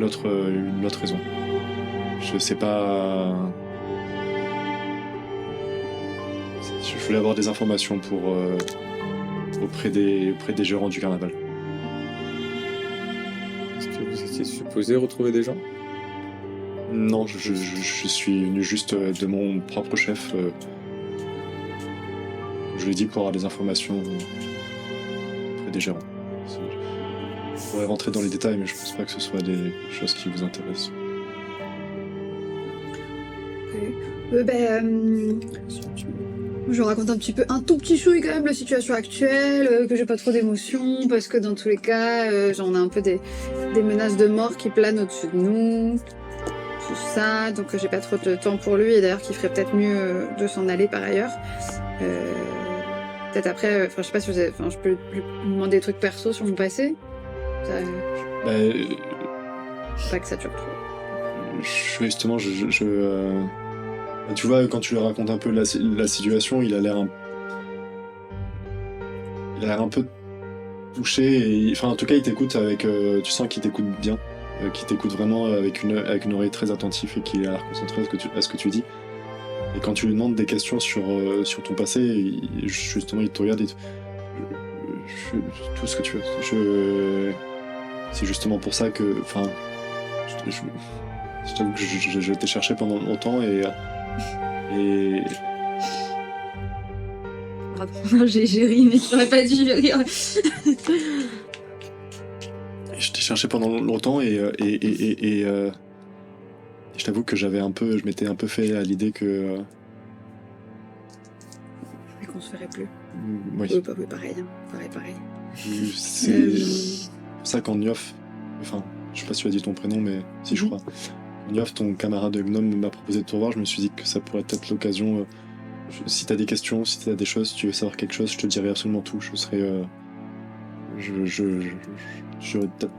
autre raison. Je sais pas... Je voulais avoir des informations pour auprès des gérants du carnaval. Est-ce que vous étiez supposé retrouver des gens? Non, je suis venu juste de mon propre chef. Je lui ai dit pour avoir des informations auprès des gérants. Je pourrais rentrer dans les détails, mais je pense pas que ce soit des choses qui vous intéressent. Je raconte un tout petit chouille quand même la situation actuelle, que j'ai pas trop d'émotions, parce que dans tous les cas, on a un peu des menaces de mort qui planent au-dessus de nous, tout ça, donc j'ai pas trop de temps pour lui, et d'ailleurs qu'il ferait peut-être mieux de s'en aller par ailleurs. Peut-être après, je sais pas si vous avez, je peux lui demander des trucs perso sur mon passé. Ça, pas que ça dure trop. Justement, tu vois, quand tu lui racontes un peu la situation, il a l'air un peu touché. Enfin, en tout cas, il t'écoute avec... tu sens qu'il t'écoute bien, qu'il t'écoute vraiment avec une oreille très attentive et qu'il a l'air concentré à ce que tu dis. Et quand tu lui demandes des questions sur ton passé, justement, il te regarde et tout ce que tu veux. C'est justement pour ça que... Enfin, je t'avoue que je t'ai cherché pendant longtemps et Pardon, j'ai ri, mais j'aurais pas dû rire. je t'ai cherché pendant longtemps et je t'avoue que je m'étais un peu fait à l'idée que... Et qu'on se ferait plus. Oui. Oui, pareil, hein. Pareil. C'est pour ça qu'en Niof, enfin, je sais pas si tu as dit ton prénom, mais si je crois. En Niof, ton camarade de gnome m'a proposé de te revoir, je me suis dit que ça pourrait être l'occasion. Si t'as des questions, si t'as des choses, si tu veux savoir quelque chose, je te dirai absolument tout. Je serai...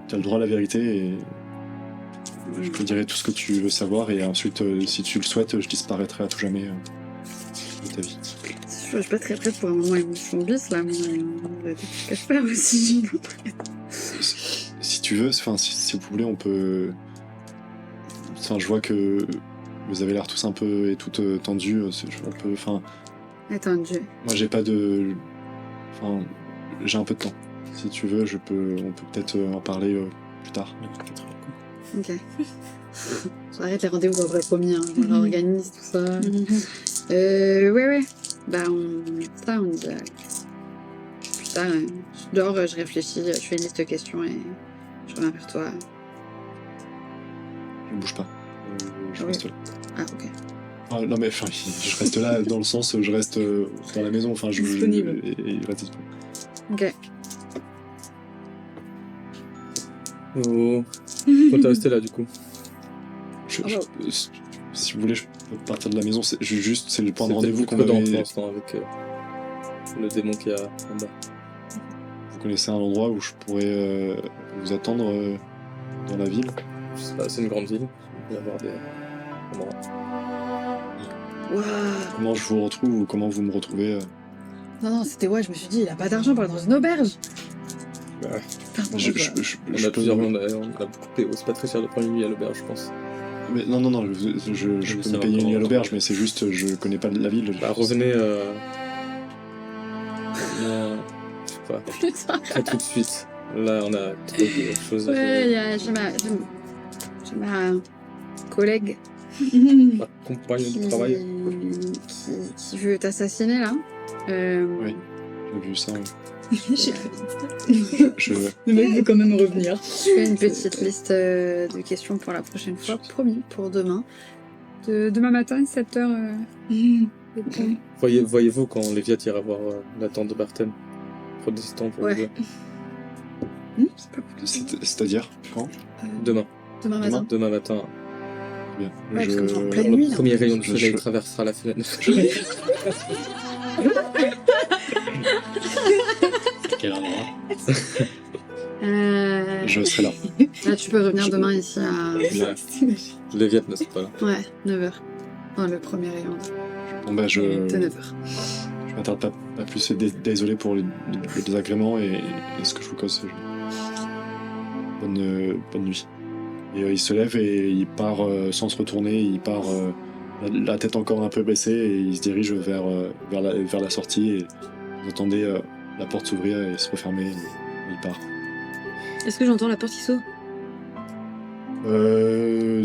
t'as le droit à la vérité et je te dirai tout ce que tu veux savoir et ensuite, si tu le souhaites, je disparaîtrai à tout jamais de ta vie. Je suis pas très prête pour un moment émotion bis là, mais j'ai des trucs à faire aussi. Si tu veux, enfin, si vous voulez, on peut... Enfin, je vois que vous avez l'air tous un peu et toutes tendus. On peut... Enfin... Attendu. Moi, j'ai pas de... Enfin, j'ai un peu de temps. Si tu veux, on peut peut-être en parler plus tard. Ok. J'arrête les rendez-vous après promis, hein. On organise tout ça. Ouais. Bah, on dit plus tard, je dors, je réfléchis, je fais une liste de questions et je reviens vers toi. Je bouge pas. je Oui. reste là. Ah, ok. Ah, non, mais enfin, je reste là dans le sens où je reste dans la maison. Enfin, Disponible. Et je reste disponible. Ok. Oh. Quand t'es resté là, du coup. Ah, wow. Si vous voulez, je peux partir de la maison. C'est le point de C'est rendez-vous peut-être qu'on prudent pour avait. l'instant avec le démon qui a en bas. Vous connaissez un endroit où je pourrais vous attendre dans la ville? Je sais pas, c'est une grande ville. Il va y avoir des endroits. Waouh. Comment je vous retrouve ou comment vous me retrouvez Non, c'était ouais, je me suis dit, il a pas d'argent pour aller dans une auberge. Ouais. Pardon, je, bah. On je a peux- plusieurs on a beaucoup payé. C'est pas très cher de prendre une nuit à l'auberge, je pense. Mais non, je Oui, peux ça me va payer une nuit à encore. l'auberge, mais c'est juste, je connais pas la ville. Bah, revenez. Je sais pas. Putain. Pas tout de suite. Là, on a trop de choses à Ouais, gérer. j'ai ma collègue Ma compagne de travail. qui veut t'assassiner là. Oui. J'ai vu ça. Ouais. J'ai Je, Le mec veut quand même revenir. fait une petite liste de questions pour la prochaine fois, promis, pour demain. Demain matin, 7h. Voyez-vous quand Léviat ira voir la tante de Barton? Prenez ce temps pour Ouais. vous deux. C'est pas pour c'est-à-dire quand? Demain. demain matin. Demain matin. Bien. Ouais, parce que en Je, pleine nuit, Le là. premier rayon de Je- soleil je- traversera la fenêtre. Quel endroit? je serai là. Là, tu peux revenir demain ici à Léviat ne sera pas là. ouais, 9h. Enfin, le premier rayon Bon, bah, je de 9h. m'attarde pas plus. Désolé pour le désagrément et ce que je vous cause. Bonne nuit. Et il se lève et il part sans se retourner. Il part la tête encore un peu baissée et il se dirige vers la sortie. Et vous entendez la porte s'ouvrir et se refermer. Et il part. Est-ce que j'entends la porte qui s'ouvre?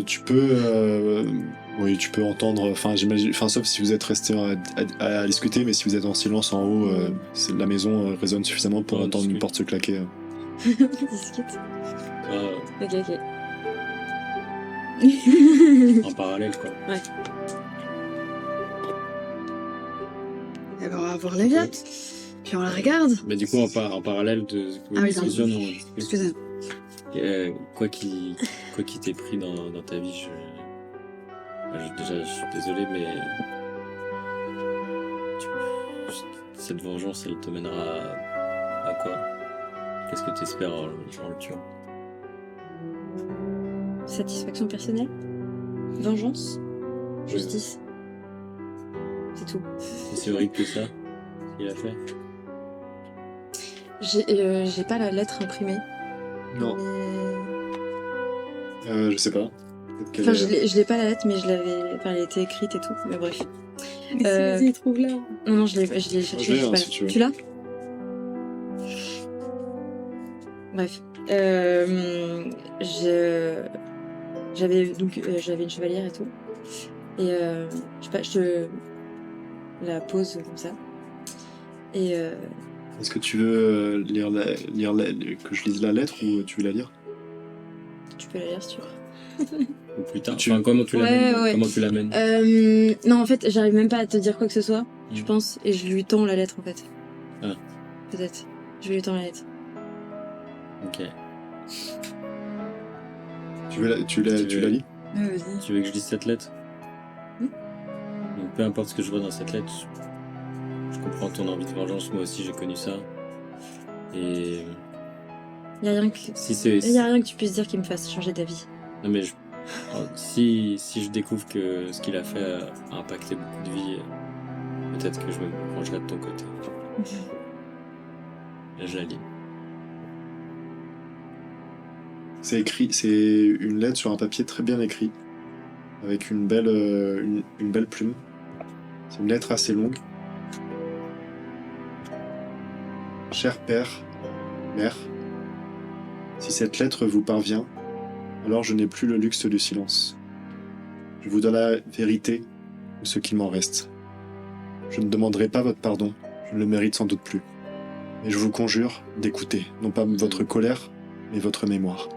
Tu peux, oui, tu peux entendre. Enfin, j'imagine. Enfin, sauf si vous êtes resté à discuter, mais si vous êtes en silence en haut, la maison résonne suffisamment pour Ouais, entendre une discute. porte se claquer. Discute. Ah, Ok, ok. en parallèle, quoi. Et ben, on va voir Léviat. Puis on la regarde. Mais du coup, en parallèle de Ah oui, discussion, nous, Excusez-moi. quoi qui t'ait pris dans ta vie, déjà, je suis désolé, mais cette vengeance, elle te mènera à quoi? Qu'est-ce que tu espères en le tuant? Satisfaction personnelle? Vengeance? Justice? C'est tout. C'est si horrible que ça qu'il a fait? J'ai pas la lettre imprimée. Non. Mais... Je sais pas. Peut-être qu'elle Enfin, est- je l'ai pas la lettre, mais je l'avais. Enfin, elle était écrite et tout. Mais bref. Mais vas-y, trouve-la. Non, je l'ai cherché. Je l'ai, sais hein, pas. si tu veux. Tu l'as? Bref. J'avais une chevalière et tout. Et je sais pas, je te la pose comme ça. Et Est-ce que tu veux que je lise la lettre ou tu veux la lire? tu peux la lire si tu veux. Ou plus tard? Tu- Enfin, comment tu l'amènes? Ouais. Comment tu l'amènes? Non, en fait, j'arrive même pas à te dire quoi que ce soit, je Mm. pense, et je lui tends la lettre en fait. Ah. Peut-être. Je lui tends la lettre. Ok. Tu la lis? Ouais, vas-y. Tu veux que je lise cette lettre? Hmm. Donc, peu importe ce que je vois dans cette lettre, je comprends ton envie de vengeance, moi aussi j'ai connu ça. Et Y a rien que. si c'est... Y a rien que tu puisses dire qui me fasse changer d'avis. Non mais si je découvre que ce qu'il a fait a impacté beaucoup de vies, peut-être que je me rangerai de ton côté. Là je la lis. C'est écrit, c'est une lettre sur un papier très bien écrit, avec une belle plume. C'est une lettre assez longue. Cher père, mère, si cette lettre vous parvient, alors je n'ai plus le luxe du silence. Je vous donne la vérité ou ce qu'il m'en reste. Je ne demanderai pas votre pardon, je ne le mérite sans doute plus. Mais je vous conjure d'écouter, non pas votre colère, mais votre mémoire.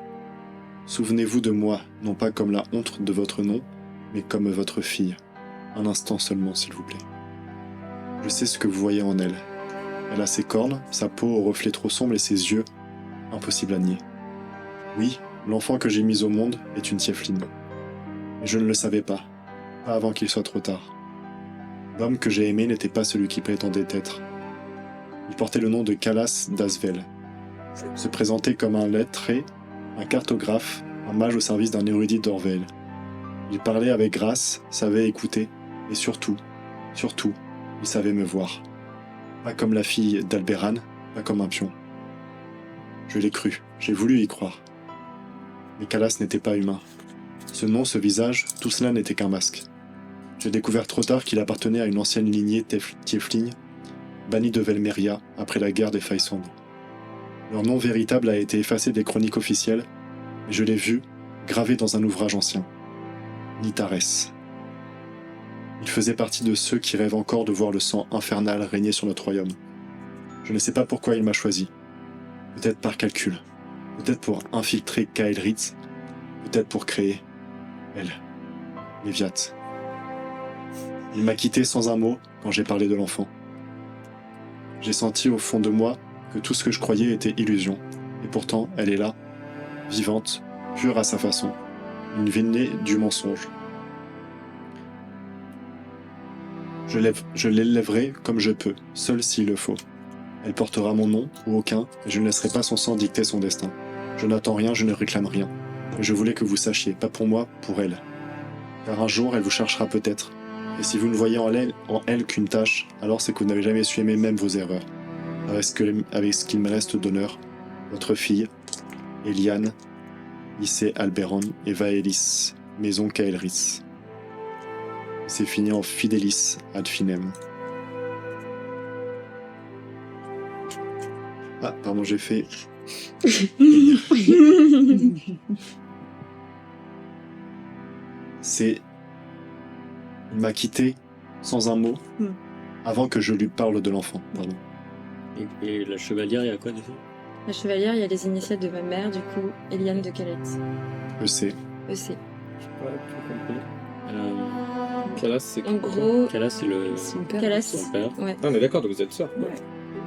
Souvenez-vous de moi, non pas comme la honte de votre nom, mais comme votre fille. Un instant seulement, s'il vous plaît. Je sais ce que vous voyez en elle. Elle a ses cornes, sa peau au reflet trop sombre et ses yeux, impossible à nier. Oui, l'enfant que j'ai mis au monde est une tiefling. Mais je ne le savais pas avant qu'il soit trop tard. L'homme que j'ai aimé n'était pas celui qu'il prétendait être. Il portait le nom de Calas d'Asvel. Se présentait comme un lettré, un cartographe, un mage au service d'un érudit d'Orvel. Il parlait avec grâce, savait écouter, et surtout, il savait me voir. Pas comme la fille d'Alberan, pas comme un pion. Je l'ai cru, j'ai voulu y croire. Mais Calas n'était pas humain. Ce nom, ce visage, tout cela n'était qu'un masque. J'ai découvert trop tard qu'il appartenait à une ancienne lignée tiefling, bannie de Velmeria après la guerre des Faisand. Leur nom véritable a été effacé des chroniques officielles, mais je l'ai vu, gravé dans un ouvrage ancien. Nitares. Il faisait partie de ceux qui rêvent encore de voir le sang infernal régner sur notre royaume. Je ne sais pas pourquoi il m'a choisi. Peut-être par calcul. Peut-être pour infiltrer Kael'thas. Peut-être pour créer... elle. Léviat. Il m'a quitté sans un mot quand j'ai parlé de l'enfant. J'ai senti au fond de moi que tout ce que je croyais était illusion. Et pourtant, elle est là, vivante, pure à sa façon. Une vie née du mensonge. Je l'élèverai comme je peux, seul s'il le faut. Elle portera mon nom ou aucun, et je ne laisserai pas son sang dicter son destin. Je n'attends rien, je ne réclame rien. Mais je voulais que vous sachiez, pas pour moi, pour elle. Car un jour, elle vous cherchera peut-être. Et si vous ne voyez en elle qu'une tâche, alors c'est que vous n'avez jamais su aimer même vos erreurs. Avec ce qu'il me reste d'honneur, votre fille, Eliane, lycée Alberon et Vaelis, maison Kael'thas. C'est fini en Fidelis ad finem. Ah, pardon, j'ai fait... C'est... Il m'a quitté sans un mot avant que je lui parle de l'enfant. Pardon. Et la chevalière, il y a quoi dessus? La chevalière, il y a les initiales de ma mère, du coup, Eliane de Cael'thas. Je sais. EC. J'ai pas tout compris. Calas, c'est En gros, Calas, c'est le... Son père. Calas. son père. Ouais. Ah, on est d'accord, donc vous êtes sœurs. Ouais.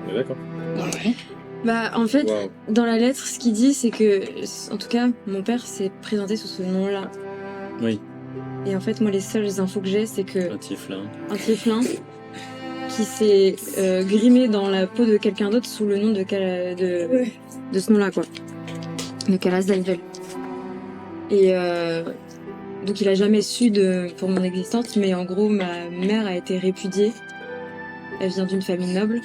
On est d'accord. Bah, en fait, Waouh. dans la lettre, ce qu'il dit, c'est que, en tout cas, mon père s'est présenté sous ce nom-là. Oui, Et en fait, moi, les seules infos que j'ai, c'est que un tieflin. un tieflin qui s'est grimé dans la peau de quelqu'un d'autre sous le nom de ce nom-là, quoi. De Calas d'Alvel. Et donc, il a jamais su pour mon existence, mais en gros, ma mère a été répudiée. Elle vient d'une famille noble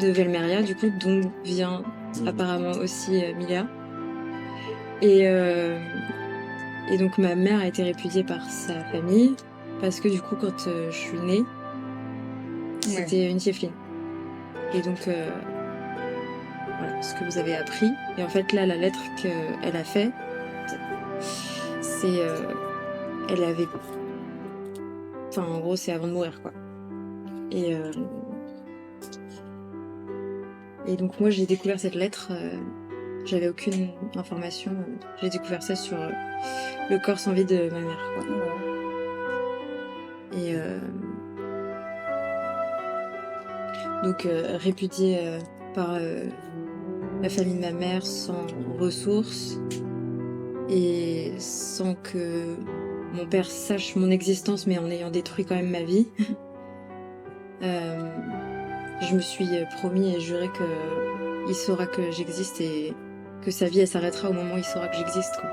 de Velmeria, du coup, dont vient apparemment aussi Milia. Et donc, ma mère a été répudiée par sa famille, parce que du coup, quand je suis née, c'était une tiefling. Et donc, voilà ce que vous avez appris. Et en fait, là, la lettre qu'elle a fait, c'est... elle avait... Enfin, en gros, c'est avant de mourir, quoi. Et donc, moi, j'ai découvert cette lettre. J'avais aucune information. J'ai découvert ça sur le corps sans vie de ma mère, quoi. Et... donc, répudiée par la famille de ma mère, sans ressources, et sans que mon père sache mon existence, mais en ayant détruit quand même ma vie. Je me suis promis et juré qu'il saura que j'existe et que sa vie elle s'arrêtera au moment où il saura que j'existe, quoi.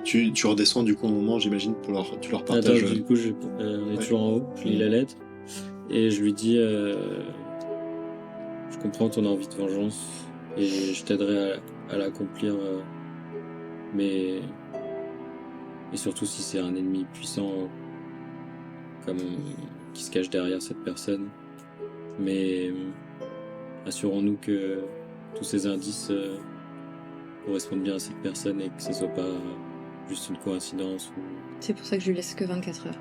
Tu redescends du coup au moment, j'imagine, tu leur partages. Attends, du coup, on est toujours en haut, je lis la lettre, et je lui dis je comprends ton envie de vengeance, et je t'aiderai à l'accomplir, mais... Et surtout si c'est un ennemi puissant, comme qui se cache derrière cette personne. Mais assurons-nous que tous ces indices correspondent bien à cette personne et que ce soit pas juste une coïncidence. C'est pour ça que je lui laisse que 24 heures.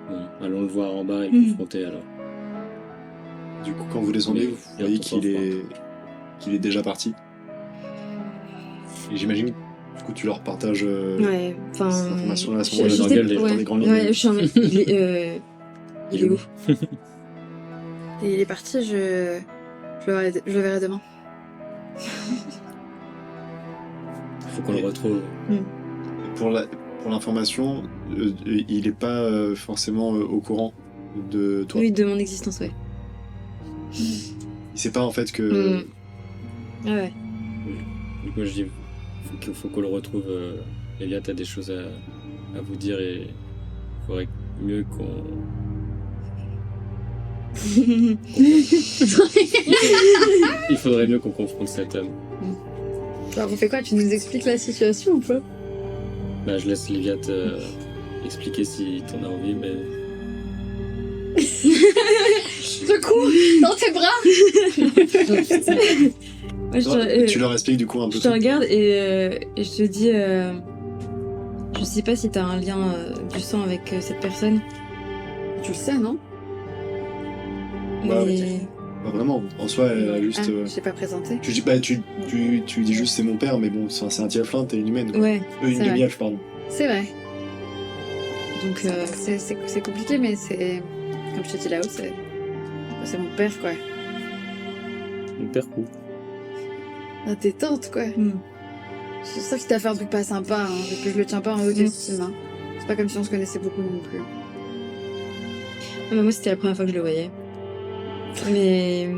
Bon, allons le voir en bas et le confronter alors. Du coup, quand vous descendez, vous voyez qu'il qu'il est déjà parti. Et j'imagine que du coup tu leur partages Ouais, enfin. cette information à ce je- moment-là je dans sais- les ouais, grandes lignes. ouais, je suis en mode, il est où? Et il est parti, je le verrai demain. Faut qu'on le retrouve. Pour l'information, il est pas forcément au courant de toi. Oui, de mon existence, ouais. Il sait pas en fait que. Ah ouais. Du coup, je dis, faut qu'on le retrouve. Elia, t'as des choses à vous dire et il faudrait mieux qu'on. Il faudrait mieux qu'on confronte cet homme. Alors on fait quoi? Tu nous expliques la situation ou pas? Bah, je laisse Livia te expliquer si t'en as envie, mais. Je cours dans tes bras. Ouais, Tu leur expliques du coup un peu. je te regarde et je te dis, je sais pas si t'as un lien du sang avec cette personne. Tu le sais, non? Bah, mais... Pas vraiment. En soi, elle a juste. Je t'ai pas présenté. Tu dis tu dis juste c'est mon père, mais bon, c'est un tieflin, t'es une humaine. Quoi. Ouais, Une c'est vrai. demi-elfe, pardon. C'est vrai. donc C'est compliqué, mais c'est... Comme je te dis là-haut, c'est mon père, quoi. Mon père coup. Ah, t'es tante, quoi. Sauf si t'as fait un truc pas sympa, hein, et que je le tiens pas en haute estime. Hein. C'est pas comme si on se connaissait beaucoup non plus. Ah, bah, moi c'était la première fois que je le voyais. Mais...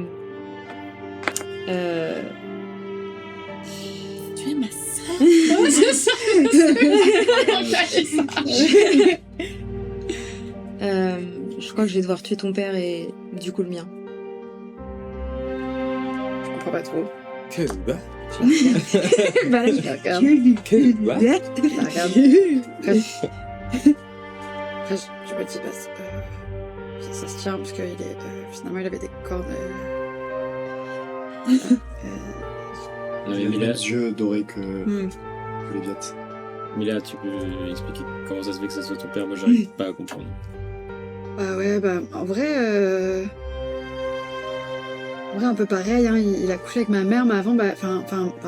Tu es ma sœur. je crois que je vais devoir tuer ton père et du coup le mien. Je comprends pas trop. Que bah Bah, Je la regarde. Que bah Je la regarde. Après, je me dis, bah, ça se tient parce qu'il est... finalement, il avait des cornes... Non, mais Il a Mila, les yeux dorés que Hmm. les viottes. Mila, tu peux expliquer comment ça se fait que ce soit ton père? Moi, j'arrive pas à comprendre. Bah ouais, bah en vrai, un peu pareil, hein, il a couché avec ma mère, mais avant, bah,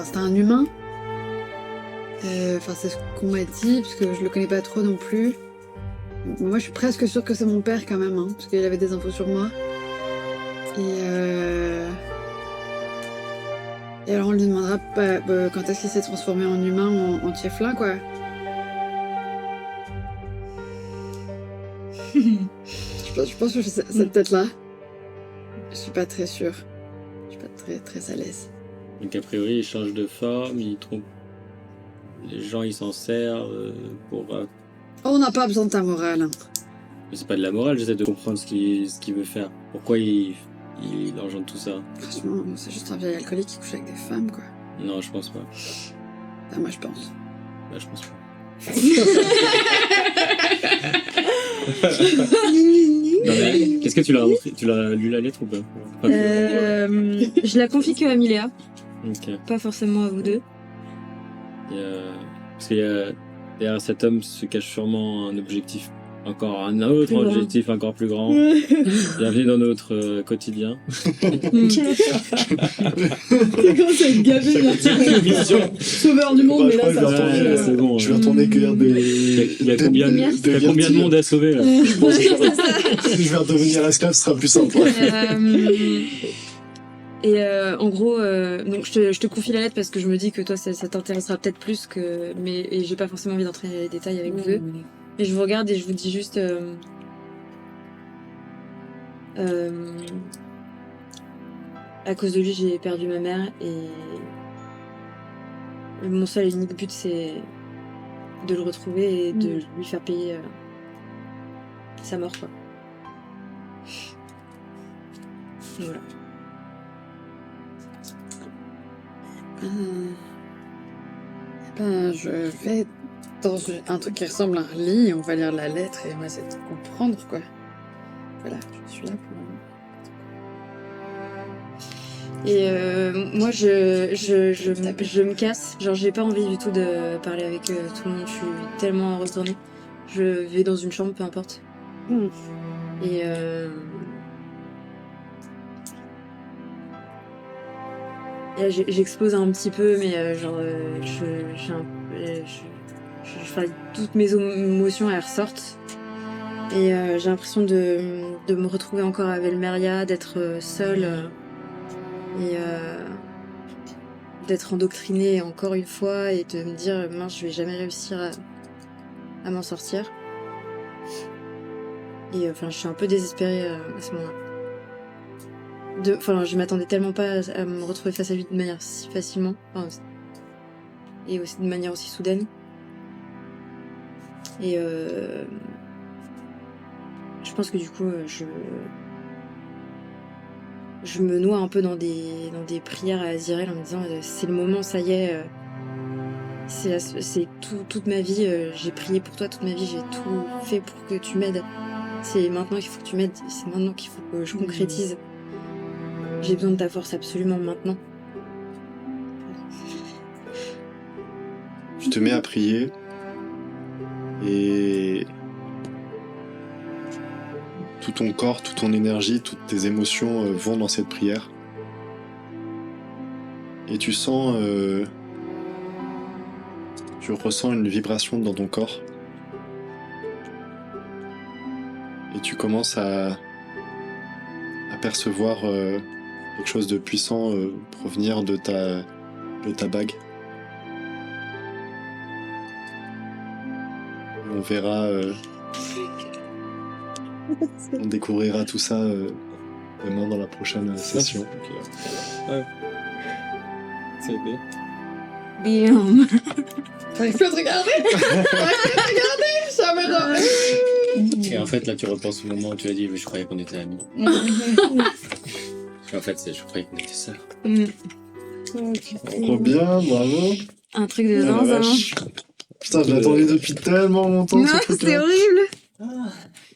c'était un humain. Enfin, c'est ce qu'on m'a dit, parce que je le connais pas trop non plus. Moi, je suis presque sûre que c'est mon père quand même, hein, parce qu'il avait des infos sur moi. Et alors on lui demandera quand est-ce qu'il s'est transformé en humain ou en tieflin, quoi. Je pense que c'est cette tête-là. Je suis pas très sûre. Je suis pas très à l'aise. Donc, a priori, il change de forme, il trompe. Les gens, ils s'en servent pour. Oh, on n'a pas besoin de ta morale. Hein. Mais c'est pas de la morale, j'essaie de comprendre ce qu'il veut faire. Pourquoi il engendre tout ça? Franchement, c'est juste un vieil alcoolique qui couche avec des femmes, quoi. Non, je pense pas. Bah, moi, je pense. Bah, je pense pas. Non, mais est-ce que tu l'as lu la lettre ou pas? Enfin, je la confie que à Miléa, Ok. pas forcément à vous deux. Parce qu'il y a derrière cet homme se cache sûrement un objectif, encore un autre Plus grand. objectif encore plus grand. Bienvenue dans notre quotidien. C'est quand ça être gavé là. Sauveur du monde, Bah, mais je là crois ça que se je vais passe. c'est bon. Je vais retourner cueillir des. Il y a combien de monde à sauver là? Je pense que je vais redevenir esclave, ce sera plus simple. En gros, donc je te confie la lettre parce que je me dis que toi ça t'intéressera peut-être plus que, et j'ai pas forcément envie d'entrer dans les détails avec vous deux. Et je vous regarde et je vous dis juste, à cause de lui j'ai perdu ma mère et mon seul et unique but c'est de le retrouver et de lui faire payer sa mort, quoi. Voilà. Je vais dans un truc qui ressemble à un lit, on va lire la lettre et on va essayer de comprendre, quoi. Voilà, je suis là pour... Et moi, je me casse. Genre, j'ai pas envie du tout de parler avec tout le monde. Je suis tellement retournée. Je vais dans une chambre, peu importe. Et Et là, j'explose un petit peu, mais toutes mes émotions, elles ressortent. Et j'ai l'impression de me retrouver encore à Velmeria, d'être seule et d'être endoctrinée encore une fois et de me dire mince, je vais jamais réussir à m'en sortir. Et je suis un peu désespérée à ce moment-là. Je m'attendais tellement pas à me retrouver face à lui de manière si facilement, et aussi de manière aussi soudaine. Et je pense que du coup, je me noie un peu dans des prières à Azirael en me disant c'est le moment, ça y est, c'est toute ma vie, j'ai prié pour toi toute ma vie, j'ai tout fait pour que tu m'aides. C'est maintenant qu'il faut que tu m'aides, c'est maintenant qu'il faut que je concrétise. J'ai besoin de ta force absolument maintenant. Tu te mets à prier et tout ton corps, toute ton énergie, toutes tes émotions vont dans cette prière. Et tu sens... tu ressens une vibration dans ton corps. Et tu commences à percevoir quelque chose de puissant provenir de ta bague. On verra... on découvrira tout ça demain dans la prochaine session. Ouais. Ça a été. Bam. J'arrive plus à te regarder. Ça me rend. Et en fait, là, tu repenses au moment où tu as dit, mais je croyais qu'on était amis. En fait, je croyais qu'on était sœurs. Trop bien, bravo. Un truc de Oh la zinzin. vache. Putain, je l'attendais depuis tellement longtemps. Non, ce truc-là. c'est horrible.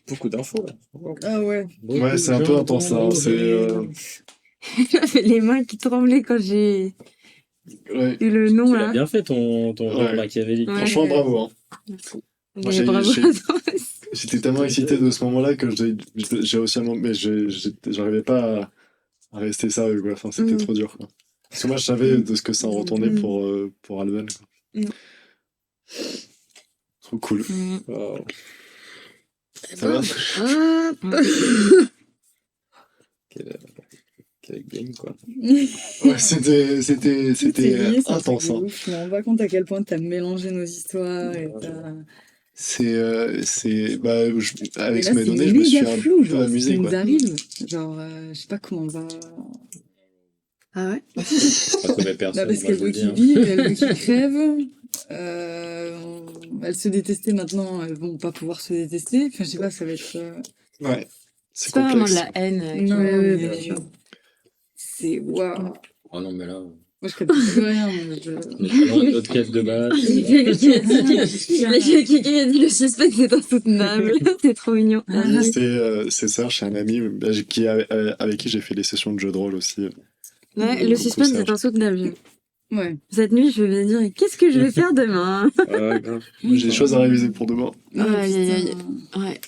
Beaucoup d'infos là. Ah ouais. Ouais, c'est un peu intense, hein. C'est... J'avais les mains qui tremblaient quand j'ai Ouais. eu le nom Tu l'as là. bien fait ton Ouais. machiavélique. Ouais. Franchement, bravo. Hein. Mais Moi, j'ai- bravo j'ai- à toi aussi. J'étais tellement excité de ce moment-là que j'ai réussi à mais j'arrivais pas à rester sérieux, quoi. Enfin, c'était trop dur, quoi. Parce que moi, je savais de ce que ça en retournait pour Alven, quoi. Trop cool. Wow. Ça va? Quel game quoi. Ouais, c'était C'est intense, hein. ouf. Je me rends pas compte à quel point t'as mélangé nos histoires et t'as... Avec Et ce là, m'a c'est donné, je me suis méga un flou, peu genre, amusé, ça nous quoi. arrive. Genre, je sais pas comment on va... Ah ouais? Pas trouvé personne. Bah, parce moi, qu'elle je vous veut le dis, qu'il hein. vive, elle veut qu'il crève. Elles se détestaient maintenant, elles vont pas pouvoir se détester. Enfin, je sais pas, ça va être... Ouais. C'est C'est pas vraiment de complexe. la haine. Non, mais- bien sûr. C'est waouh. Oh non, mais là. Moi, je capte plus rien. Notre quête de base. Quelqu'un a dit le suspense est insoutenable. C'est trop mignon. C'est Serge, c'est un ami avec qui j'ai fait des sessions de jeux de rôle aussi. Ouais, le suspense est insoutenable. Ouais. Cette nuit, je vais me dire qu'est-ce que je vais faire demain. Ouais, grave. Moi, j'ai des choses à réviser pour demain. Aïe, aïe, aïe. putain. Ouais,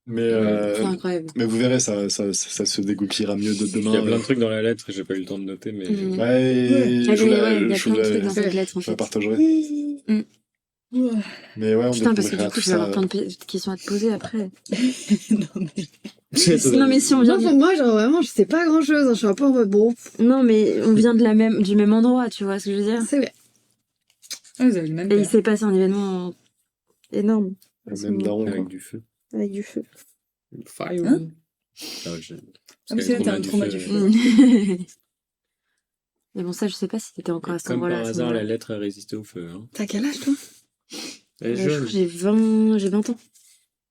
Mais, c'est incroyable. mais vous verrez, ça se dégoupillera mieux de Il y a demain. plein de trucs dans la lettre, j'ai pas eu le temps de noter, mais. Mhm. Ouais, Allez, je vous la, ouais, il y a je vous plein de la- trucs dans cette lettre en je la fait. partagerai. Ouais. Mais ouais, on Putain, parce que découvrira du coup, tout je vais avoir ça. plein de questions à te poser après. Non, mais... Non, mais si on vient Non, pour moi, genre vraiment, je sais pas grand chose. Je suis un peu en mode bon. Non, mais on vient du même endroit, tu vois ce que je veux dire. C'est vrai. Ah, vous avez le même Et il père. s'est passé un événement énorme Même daron, quoi. Avec du feu. avec du feu. Fire. Hein Ah, je- Ah, mais parce c'est qu'avec un trauma du feu. Mais bon, ça, je sais pas si t'étais encore à ce Comme endroit-là. par à ce hasard, moment-là. la lettre a résisté au feu. Hein. T'as quel âge, toi? Elle est Je crois jeune. que j'ai 20 ans.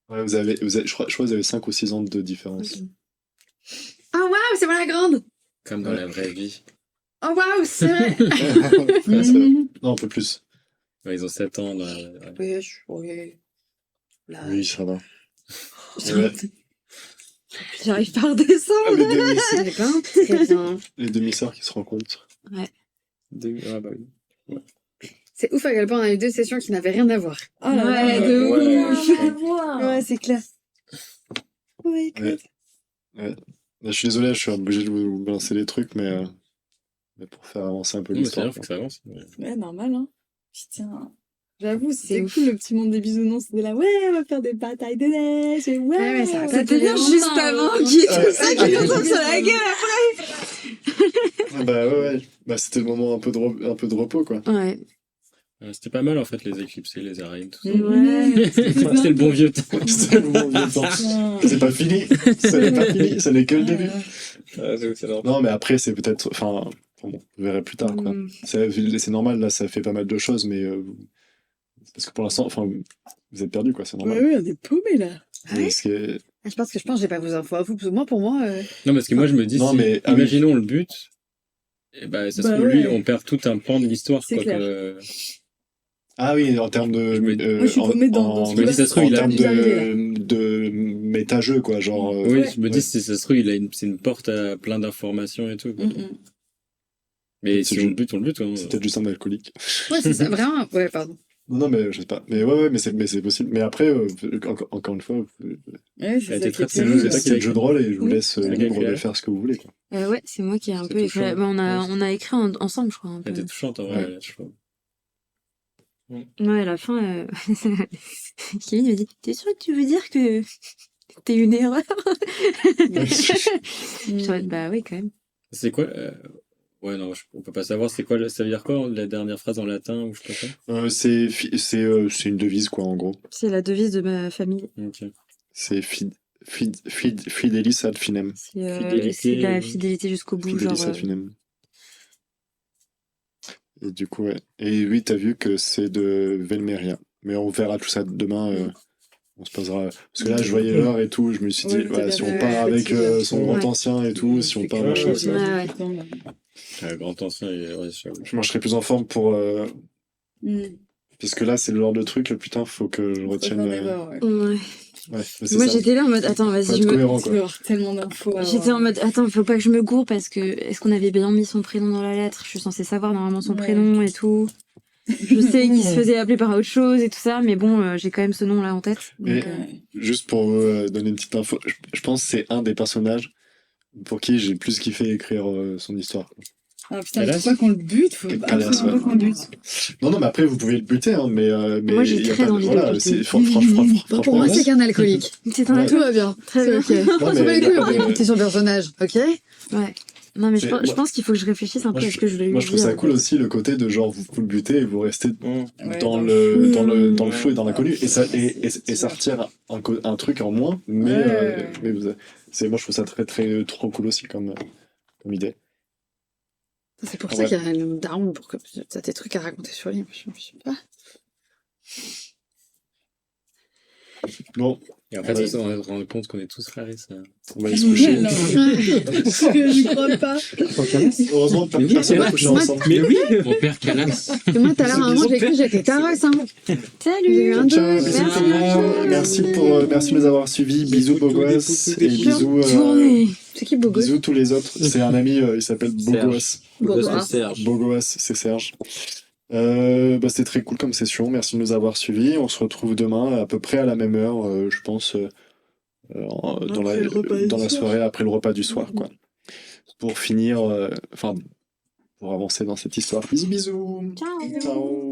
Ouais, je crois que vous avez 5 ou 6 ans de différence. Ah waouh, c'est moi la grande! Comme dans la vraie vie. Oh waouh, c'est vrai! Ouais, non, un peu plus. Ouais, ils ont 7 ans. Dans la... Oui. Là. Oui, ça va. Ouais. J'arrive pas à redescendre. les demi-sœurs C'est pas très bien. les demi-sœurs qui se rencontrent. Ah bah oui. C'est ouf à quel point on a eu 2 sessions qui n'avaient rien à voir. Oh là Ouais, là. de Ouais, ouf. Ouais, c'est clair. Ouais. Là, je suis désolé, je suis obligé de vous balancer les trucs, mais mais pour faire avancer un peu Non, mais c'est l'histoire. bien, faut que ça avance. Ouais, normal, hein. Putain. J'avoue, C'est c'est cool le petit monde des bisounours. C'était là, ouais, on va faire des batailles de neige, et ouais. Ouais, mais ça- C'était bien vraiment, juste avant qu'il y ait tout ça qui nous tombe sur la gueule. Ah bah ouais. Bah c'était le moment un peu de repos, quoi. Ouais. C'était pas mal en fait, les éclipsés, les araignées, tout ça. Ouais. C'était le bon vieux temps. C'était le bon vieux temps. C'est pas fini. Ça n'est pas fini. Ça n'est que le début. Ah, j'avoue, c'est normal. Non, mais après, c'est peut-être. Enfin, bon, vous verrez plus tard, quoi. Mm. C'est normal, là, ça fait pas mal de choses, mais. Parce que pour l'instant, enfin, vous êtes perdu, quoi, c'est Ouais, normal. ouais, on est paumés là. Mais ce qui est- Je pense que j'ai pas vos infos à vous, parce que moi, pour moi, Non, parce que moi je me dis, Non, si- mais- ah oui. imaginons le but, et bah ça se Bah trouve, lui, ouais. on perd tout un pan de l'histoire, C'est quoi. clair. Ah oui, en termes de. Je me- Moi, je suis paumée dans ce je me dis, ça se trouve, en il a- termes il est arrivé, de méta-jeu, quoi, genre. Oui, Ouais. je me dis, si ça se trouve, c'est une porte à plein d'informations et tout. Quoi. Mais C'est si on le bute, on le bute. Quoi. C'est peut-être juste un alcoolique. ouais, c'est ça, vraiment. Ouais, pardon. Non, mais je sais pas. Mais ouais, mais c'est possible. Mais après, encore une fois, Ouais, Elle c'est était ça très qui est très cool. c'est le jeu de rôle et je vous Oui. laisse C'est libre agréable. de faire ce que vous voulez, quoi. Ouais, c'est moi qui ai un C'est peu écrit. touchant. Bah, on a écrit ensemble, je crois. Un peu. Elle était touchante en vrai, je trouve. Ouais, à la fin, Kevin me dit, t'es sûr que tu veux dire que t'es une erreur? Je suis en mode, bah oui, quand même. C'est quoi Ouais, non, on peut pas savoir. C'est quoi ça veut dire quoi la dernière phrase en latin ou je sais pas quoi C'est une devise, quoi, en gros. C'est la devise de ma famille. Ok. C'est fidelis ad finem. Fidélité. C'est la fidélité jusqu'au bout, genre. Fidelis ad finem. Et du coup, ouais. Et oui, t'as vu que c'est de Velmeria. Mais on verra tout ça demain. On se posera. Parce que là, je voyais l'heure et tout. Je me suis dit, Ouais, ouais, si on ouais, part avec fatigué. son grand Ouais. ancien et tout, si on part machin, Ouais, ça. Ouais. Le grand ancien, ouais, Moi, je serais plus en forme pour. Parce que là, c'est le genre de truc, putain, faut que je retienne. Ouais. Ouais, c'est Moi, ça. j'étais là en mode, attends, Faut vas-y, être je me. cohérent, Tu quoi. vas avoir tellement d'infos. à J'étais avoir. en mode, attends, faut pas que je me gourre parce que est-ce qu'on avait bien mis son prénom dans la lettre? Je suis censée savoir normalement son Ouais. prénom et tout. Je sais qu'il se faisait appeler par autre chose et tout ça, mais bon, j'ai quand même ce nom-là en tête. Et- Donc, Juste pour vous donner une petite info, je pense que c'est un des personnages pour qui j'ai le plus kiffé écrire son histoire. Ah putain, Calas. faut pas qu'on le bute, faut Calas, absolument ouais. pas qu'on le bute. Non, mais après, vous pouvez le buter, hein, mais Moi, j'ai il y a très pas de- envie de voilà, le buter. c'est franchement, Pour moi, c'est qu'un alcoolique. c'est un Ouais. Tout va bien. Très bien. C'est ok. Non, On s'en mais bat les y a couilles, pas on va de- écouter son personnage, ok? Ouais. Non, mais je C'est- pense, je moi- pense qu'il faut que je réfléchisse un peu moi, à ce que je vais lui Moi, je trouve ça dire. cool aussi le côté de genre, vous le butez et vous restez Ouais, dans dans le flou et dans l'inconnu. Et ça, et c'est ça retire un truc en moins, mais, Ouais. moi, je trouve ça trop cool aussi comme idée. C'est pour Ouais. ça qu'il y a le daron, pour que t'as des trucs à raconter sur lui. Je sais pas. Bon, Et en fait, Ouais. on va se rendre compte qu'on est tous frères et sœurs. on va aller se coucher. Non. Je crois pas. Heureusement, Mais oui, personne n'a c'est couché vrai. ensemble. Mais oui, mon père Calas. Parce que moi, tout à l'heure, à un moment, j'ai cru que j'étais carrosse, hein. J'ai eu un Ciao, doute. bisous tout le monde. Merci de nous avoir suivis. Bisous Bogos et bisous, Journée. C'est qui Bogos? bisous tous les autres. C'est un ami, il s'appelle Bogos. Bogos. Serge. Bogos, c'est Serge. C'était très cool comme session. Merci de nous avoir suivis. On se retrouve demain à peu près à la même heure, je pense, Après le repas du dans la soir. soirée après le repas du soir, quoi. Pour finir, pour avancer dans cette histoire. Bisous, bisous. Ciao. Ciao.